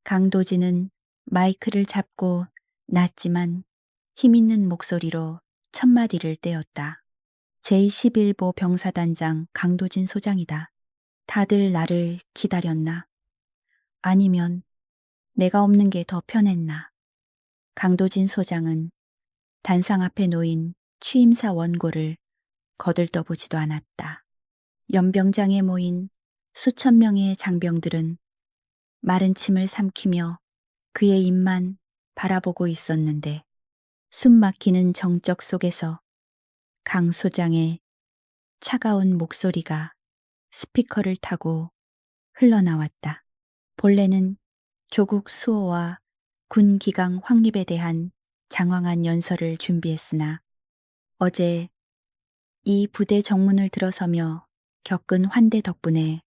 강도진은 마이크를 잡고 낮지만 힘있는 목소리로 첫마디를 떼었다. 제11보 병사단장 강도진 소장이다. 다들 나를 기다렸나? 아니면 내가 없는 게 더 편했나? 강도진 소장은 단상 앞에 놓인 취임사 원고를 거들떠보지도 않았다. 연병장에 모인 수천 명의 장병들은 마른 침을 삼키며 그의 입만 바라보고 있었는데 숨 막히는 정적 속에서 강 소장의 차가운 목소리가 스피커를 타고 흘러나왔다. 본래는 조국 수호와 군 기강 확립에 대한 장황한 연설을 준비했으나 어제 이 부대 정문을 들어서며 겪은 환대 덕분에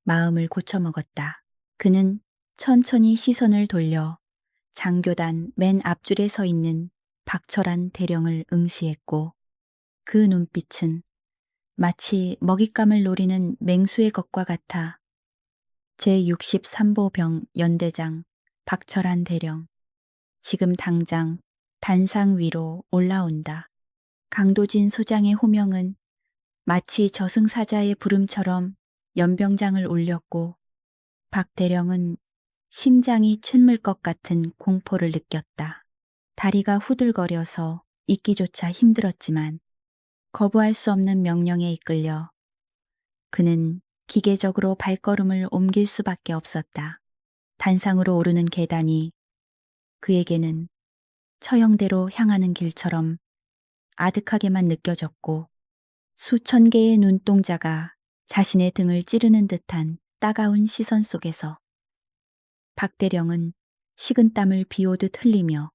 마음을 고쳐먹었다. 그는 천천히 시선을 돌려 장교단 맨 앞줄에 서 있는 박철한 대령을 응시했고 그 눈빛은 마치 먹잇감을 노리는 맹수의 것과 같아 제63보 병 연대장 박철한 대령, 지금 당장 단상 위로 올라온다. 강도진 소장의 호명은 마치 저승사자의 부름처럼 연병장을 울렸고 박 대령은 심장이 츤물 것 같은 공포를 느꼈다. 다리가 후들거려서 있기조차 힘들었지만 거부할 수 없는 명령에 이끌려 그는 기계적으로 발걸음을 옮길 수밖에 없었다. 단상으로 오르는 계단이 그에게는 처형대로 향하는 길처럼 아득하게만 느껴졌고 수천 개의 눈동자가 자신의 등을 찌르는 듯한 따가운 시선 속에서 박대령은 식은땀을 비오듯 흘리며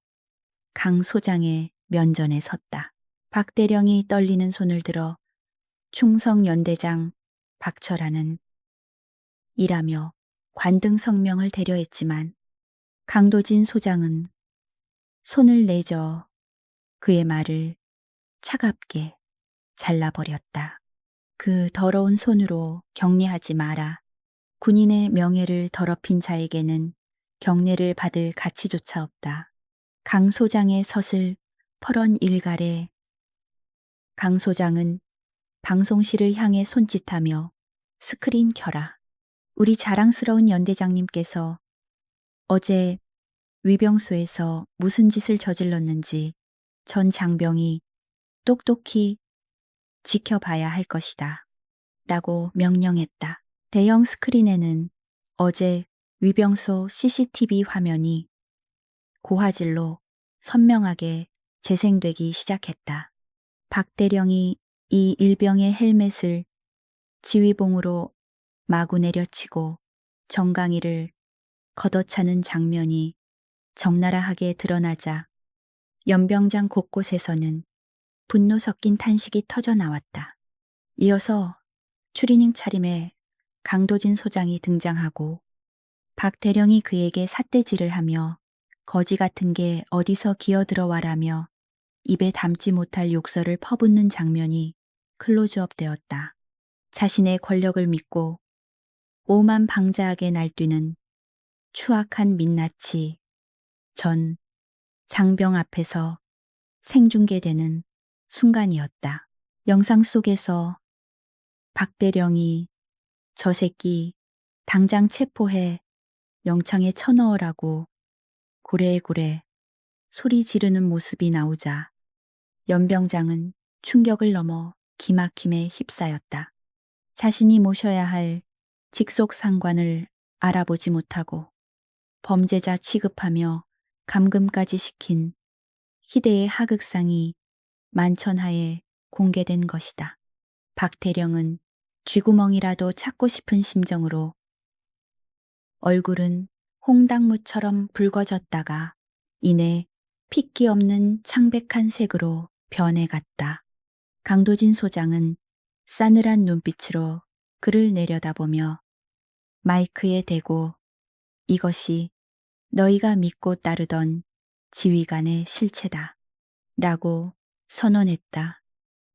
강 소장의 면전에 섰다. 박대령이 떨리는 손을 들어 충성연대장 박철아는 이라며 관등 성명을 대려했지만 강도진 소장은 손을 내저 그의 말을 차갑게 잘라버렸다. 그 더러운 손으로 경례하지 마라. 군인의 명예를 더럽힌 자에게는 경례를 받을 가치조차 없다. 강 소장의 서슬 퍼런 일갈에 강 소장은 방송실을 향해 손짓하며 스크린 켜라. 우리 자랑스러운 연대장님께서 어제 위병소에서 무슨 짓을 저질렀는지 전 장병이 똑똑히 지켜봐야 할 것이다. 라고 명령했다. 대형 스크린에는 어제 위병소 CCTV 화면이 고화질로 선명하게 재생되기 시작했다. 박대령이 이 일병의 헬멧을 지휘봉으로 마구 내려치고 정강이를 걷어차는 장면이 적나라하게 드러나자 연병장 곳곳에서는 분노 섞인 탄식이 터져 나왔다. 이어서 추리닝 차림에 강도진 소장이 등장하고 박 대령이 그에게 삿대질을 하며 거지 같은 게 어디서 기어들어와라며 입에 담지 못할 욕설을 퍼붓는 장면이 클로즈업 되었다. 자신의 권력을 믿고 오만방자하게 날뛰는 추악한 민낯이 전 장병 앞에서 생중계되는 순간이었다. 영상 속에서 박대령이 저 새끼 당장 체포해 영창에 쳐넣으라고 고래고래 소리 지르는 모습이 나오자 연병장은 충격을 넘어 기막힘에 휩싸였다. 자신이 모셔야 할 직속 상관을 알아보지 못하고 범죄자 취급하며 감금까지 시킨 희대의 하극상이 만천하에 공개된 것이다. 박대령은 쥐구멍이라도 찾고 싶은 심정으로 얼굴은 홍당무처럼 붉어졌다가 이내 핏기 없는 창백한 색으로 변해갔다. 강도진 소장은 싸늘한 눈빛으로 그를 내려다보며 마이크에 대고 이것이 너희가 믿고 따르던 지휘관의 실체다. 라고 선언했다.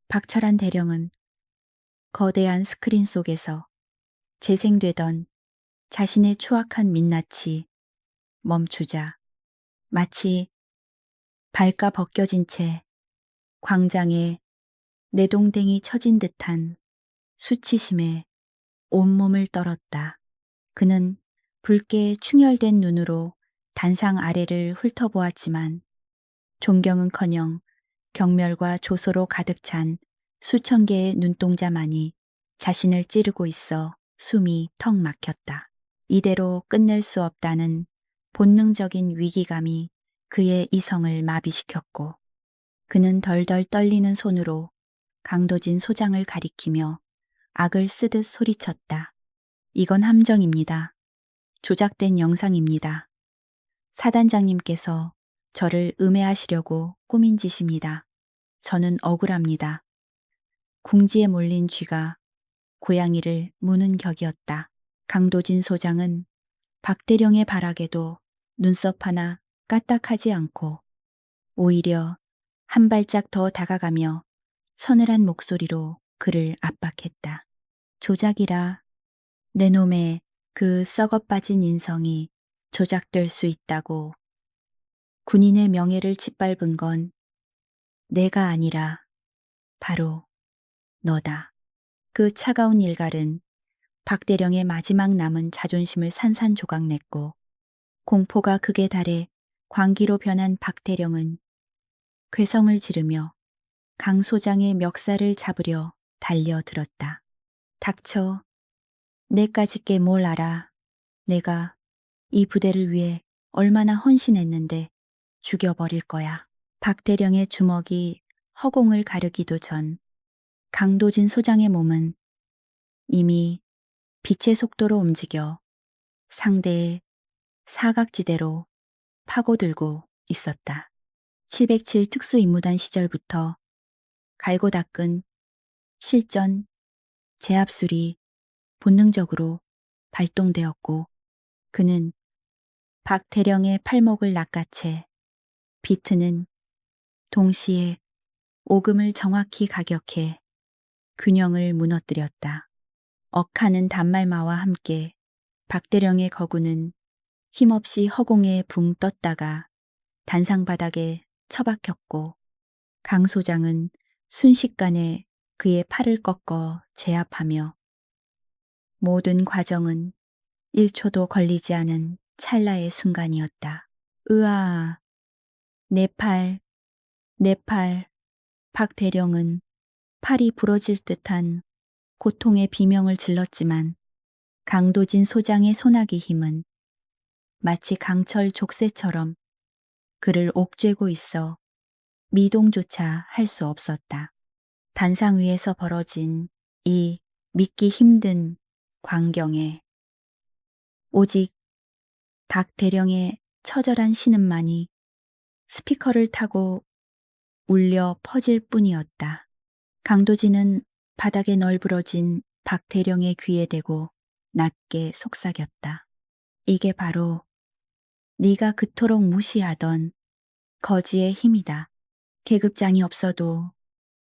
박철한 대령은 거대한 스크린 속에서 재생되던 자신의 추악한 민낯이 멈추자 마치 발가 벗겨진 채 광장에 내동댕이 쳐진 듯한 수치심에 온몸을 떨었다. 그는 붉게 충혈된 눈으로 단상 아래를 훑어보았지만 존경은커녕 경멸과 조소로 가득 찬 수천 개의 눈동자만이 자신을 찌르고 있어 숨이 턱 막혔다. 이대로 끝낼 수 없다는 본능적인 위기감이 그의 이성을 마비시켰고 그는 덜덜 떨리는 손으로 강도진 소장을 가리키며 악을 쓰듯 소리쳤다. 이건 함정입니다. 조작된 영상입니다. 사단장님께서 저를 음해하시려고 꾸민 짓입니다. 저는 억울합니다. 궁지에 몰린 쥐가 고양이를 무는 격이었다. 강도진 소장은 박대령의 발악에도 눈썹 하나 까딱하지 않고 오히려 한 발짝 더 다가가며 서늘한 목소리로 그를 압박했다. 조작이라 내 놈의 그 썩어빠진 인성이 조작될 수 있다고. 군인의 명예를 짓밟은 건 내가 아니라 바로 너다. 그 차가운 일갈은 박대령의 마지막 남은 자존심을 산산조각 냈고 공포가 극에 달해 광기로 변한 박대령은 괴성을 지르며 강 소장의 멱살을 잡으려 달려들었다. 닥쳐. 내까짓게 뭘 알아. 내가 이 부대를 위해 얼마나 헌신했는데 죽여버릴 거야. 박대령의 주먹이 허공을 가르기도 전 강도진 소장의 몸은 이미 빛의 속도로 움직여 상대의 사각지대로 파고들고 있었다. 707 특수임무단 시절부터 갈고 닦은 실전 제압술이 본능적으로 발동되었고 그는 박대령의 팔목을 낚아채 비트는 동시에 오금을 정확히 가격해 균형을 무너뜨렸다. 억하는 단말마와 함께 박대령의 거구는 힘없이 허공에 붕 떴다가 단상바닥에 처박혔고 강 소장은 순식간에 그의 팔을 꺾어 제압하며 모든 과정은 1초도 걸리지 않은 찰나의 순간이었다. 으아, 내 팔, 내 팔. 박대령은 팔이 부러질 듯한 고통의 비명을 질렀지만 강도진 소장의 소나기 힘은 마치 강철 족쇄처럼 그를 옥죄고 있어 미동조차 할 수 없었다. 단상 위에서 벌어진 이 믿기 힘든 광경에 오직 박대령의 처절한 신음만이 스피커를 타고 울려 퍼질 뿐이었다. 강도진은 바닥에 널브러진 박대령의 귀에 대고 낮게 속삭였다. 이게 바로 네가 그토록 무시하던 거지의 힘이다. 계급장이 없어도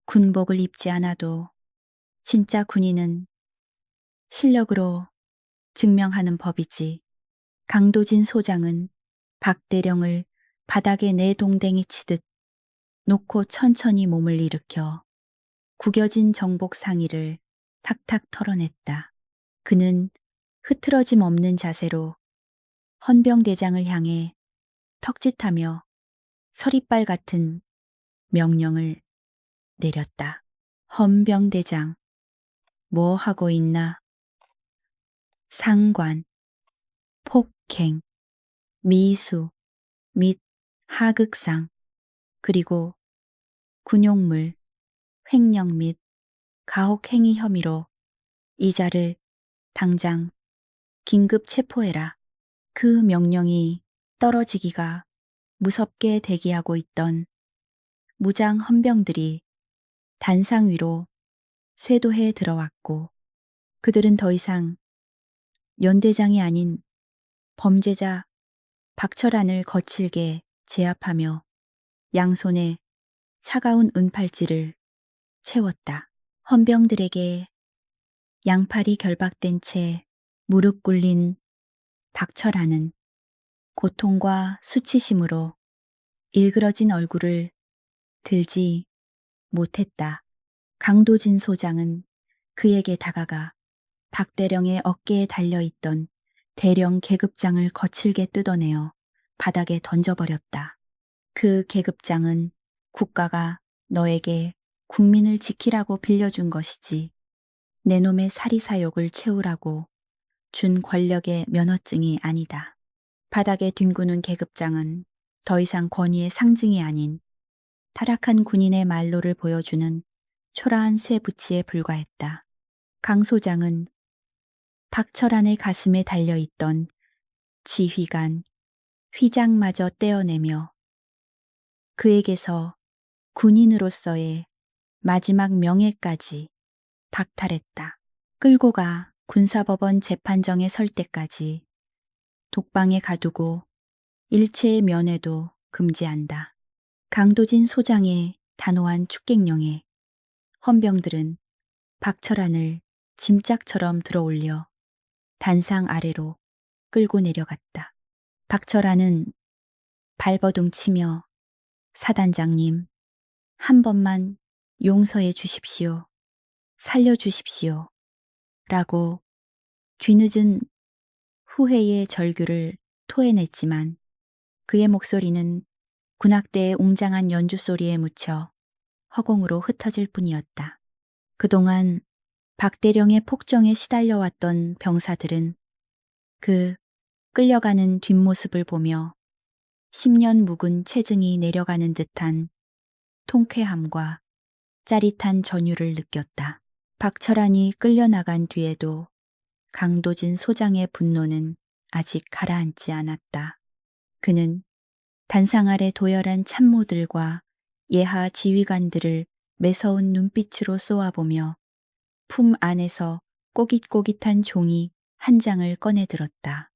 군복을 입지 않아도 진짜 군인은 실력으로 증명하는 법이지. 강도진 소장은 박대령을 바닥에 내동댕이 치듯 놓고 천천히 몸을 일으켜 구겨진 정복 상의를 탁탁 털어냈다. 그는 흐트러짐 없는 자세로 헌병대장을 향해 턱짓하며 서리빨 같은 명령을 내렸다. 헌병대장, 뭐 하고 있나? 상관, 폭행, 미수 및 하극상, 그리고 군용물, 횡령 및 가혹행위 혐의로 이자를 당장 긴급 체포해라. 그 명령이 떨어지기가 무섭게 대기하고 있던 무장 헌병들이 단상 위로 쇄도해 들어왔고 그들은 더 이상 연대장이 아닌 범죄자 박철안을 거칠게 제압하며 양손에 차가운 은팔찌를 채웠다. 헌병들에게 양팔이 결박된 채 무릎 꿇린 박철안은 고통과 수치심으로 일그러진 얼굴을 들지 못했다. 강도진 소장은 그에게 다가가 박대령의 어깨에 달려있던 대령 계급장을 거칠게 뜯어내어 바닥에 던져버렸다. 그 계급장은 국가가 너에게 국민을 지키라고 빌려준 것이지 내 놈의 사리사욕을 채우라고 준 권력의 면허증이 아니다. 바닥에 뒹구는 계급장은 더 이상 권위의 상징이 아닌 타락한 군인의 말로를 보여주는 초라한 쇠붙이에 불과했다. 강 소장은 박철안의 가슴에 달려있던 지휘관, 휘장마저 떼어내며 그에게서 군인으로서의 마지막 명예까지 박탈했다. 끌고 가 군사법원 재판정에 설 때까지 독방에 가두고 일체의 면회도 금지한다. 강도진 소장의 단호한 축객령에 헌병들은 박철안을 짐짝처럼 들어올려 단상 아래로 끌고 내려갔다. 박철안은 발버둥 치며 사단장님, 한 번만 용서해 주십시오. 살려주십시오. 라고 뒤늦은 후회의 절규를 토해냈지만 그의 목소리는 군악대의 웅장한 연주 소리에 묻혀 허공으로 흩어질 뿐이었다. 그동안 박대령의 폭정에 시달려왔던 병사들은 그 끌려가는 뒷모습을 보며 10년 묵은 체증이 내려가는 듯한 통쾌함과 짜릿한 전율을 느꼈다. 박철환이 끌려나간 뒤에도 강도진 소장의 분노는 아직 가라앉지 않았다. 그는 단상 아래 도열한 참모들과 예하 지휘관들을 매서운 눈빛으로 쏘아보며 품 안에서 꼬깃꼬깃한 종이 한 장을 꺼내 들었다.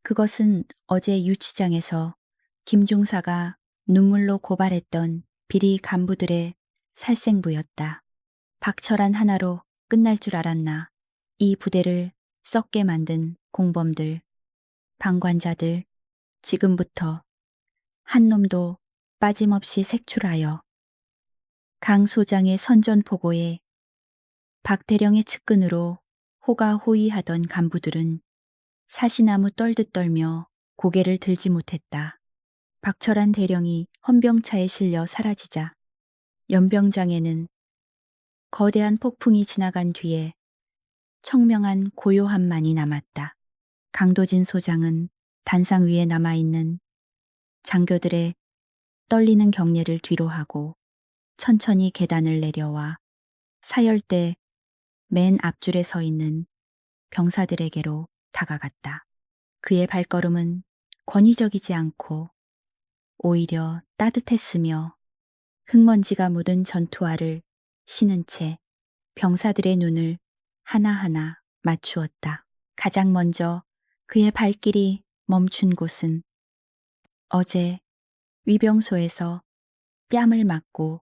그것은 어제 유치장에서 김중사가 눈물로 고발했던 비리 간부들의 살생부였다. 박철환 하나로 끝날 줄 알았나. 이 부대를 썩게 만든 공범들, 방관자들, 지금부터 한 놈도 빠짐없이 색출하여 강 소장의 선전포고에 박대령의 측근으로 호가호위하던 간부들은 사시나무 떨듯 떨며 고개를 들지 못했다. 박철환 대령이 헌병차에 실려 사라지자 연병장에는 거대한 폭풍이 지나간 뒤에 청명한 고요함만이 남았다. 강도진 소장은 단상 위에 남아있는 장교들의 떨리는 경례를 뒤로하고 천천히 계단을 내려와 사열대 맨 앞줄에 서 있는 병사들에게로 다가갔다. 그의 발걸음은 권위적이지 않고 오히려 따뜻했으며 흙먼지가 묻은 전투화를 신은 채 병사들의 눈을 하나하나 맞추었다. 가장 먼저 그의 발길이 멈춘 곳은 어제 위병소에서 뺨을 맞고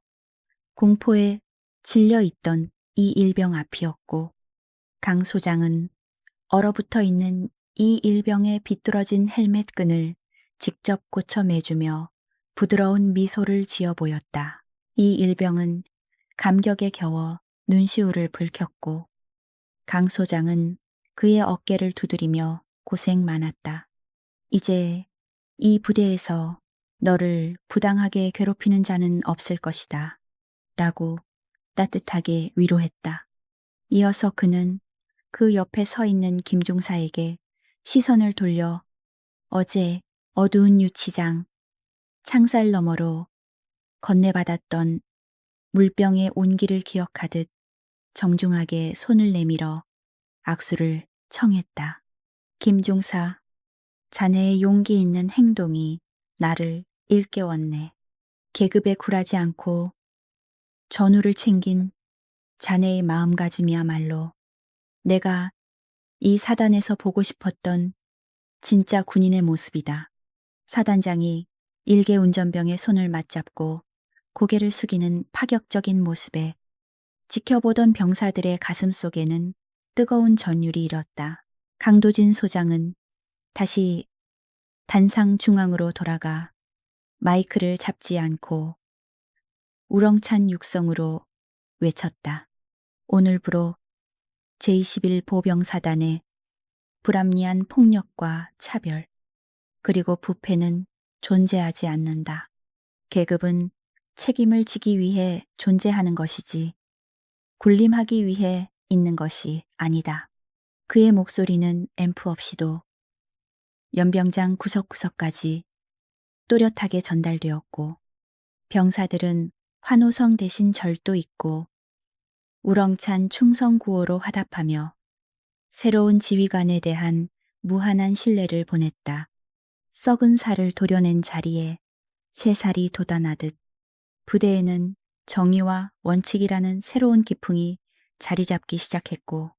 공포에 질려 있던 이 일병 앞이었고 강 소장은 얼어붙어 있는 이 일병의 비뚤어진 헬멧 끈을 직접 고쳐 매주며 부드러운 미소를 지어 보였다. 이 일병은 감격에 겨워 눈시울을 붉혔고 강 소장은 그의 어깨를 두드리며 고생 많았다. 이제 이 부대에서 너를 부당하게 괴롭히는 자는 없을 것이다. 라고 따뜻하게 위로했다. 이어서 그는 그 옆에 서 있는 김중사에게 시선을 돌려 어제 어두운 유치장 창살 너머로 건네받았던 물병의 온기를 기억하듯 정중하게 손을 내밀어 악수를 청했다. 김중사, 자네의 용기 있는 행동이 나를 일깨웠네. 계급에 굴하지 않고 전우를 챙긴 자네의 마음가짐이야말로 내가 이 사단에서 보고 싶었던 진짜 군인의 모습이다. 사단장이 일개 운전병의 손을 맞잡고 고개를 숙이는 파격적인 모습에 지켜보던 병사들의 가슴 속에는 뜨거운 전율이 일었다. 강도진 소장은 다시 단상 중앙으로 돌아가 마이크를 잡지 않고 우렁찬 육성으로 외쳤다. 오늘부로 제21 보병사단의 불합리한 폭력과 차별, 그리고 부패는 존재하지 않는다. 계급은 책임을 지기 위해 존재하는 것이지 군림하기 위해 있는 것이 아니다. 그의 목소리는 앰프 없이도 연병장 구석구석까지 또렷하게 전달되었고 병사들은 환호성 대신 절도 있고 우렁찬 충성구호로 화답하며 새로운 지휘관에 대한 무한한 신뢰를 보냈다. 썩은 살을 도려낸 자리에 새 살이 돋아나듯 부대에는 정의와 원칙이라는 새로운 기풍이 자리 잡기 시작했고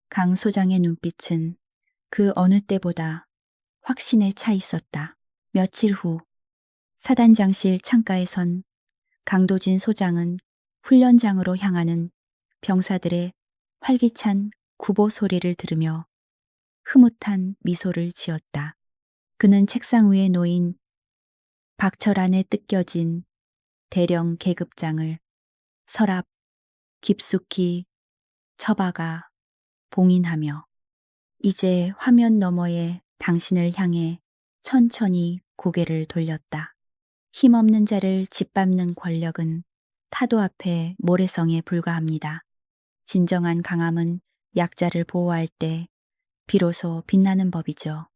강 소장의 눈빛은 그 어느 때보다 확신에 차 있었다. 며칠 후 사단장실 창가에선 강도진 소장은 훈련장으로 향하는 병사들의 활기찬 구보 소리를 들으며 흐뭇한 미소를 지었다. 그는 책상 위에 놓인 박철안에 뜯겨진 대령 계급장을 서랍 깊숙이 처박아 봉인하며 이제 화면 너머의 당신을 향해 천천히 고개를 돌렸다. 힘없는 자를 짓밟는 권력은 파도 앞에 모래성에 불과합니다. 진정한 강함은 약자를 보호할 때 비로소 빛나는 법이죠.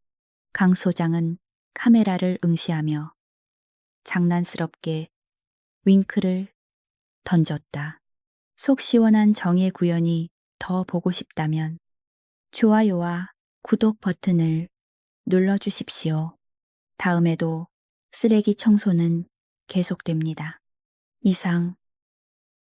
강 소장은 카메라를 응시하며 장난스럽게 윙크를 던졌다. 속 시원한 정의 구현이 더 보고 싶다면 좋아요와 구독 버튼을 눌러주십시오. 다음에도 쓰레기 청소는 계속됩니다. 이상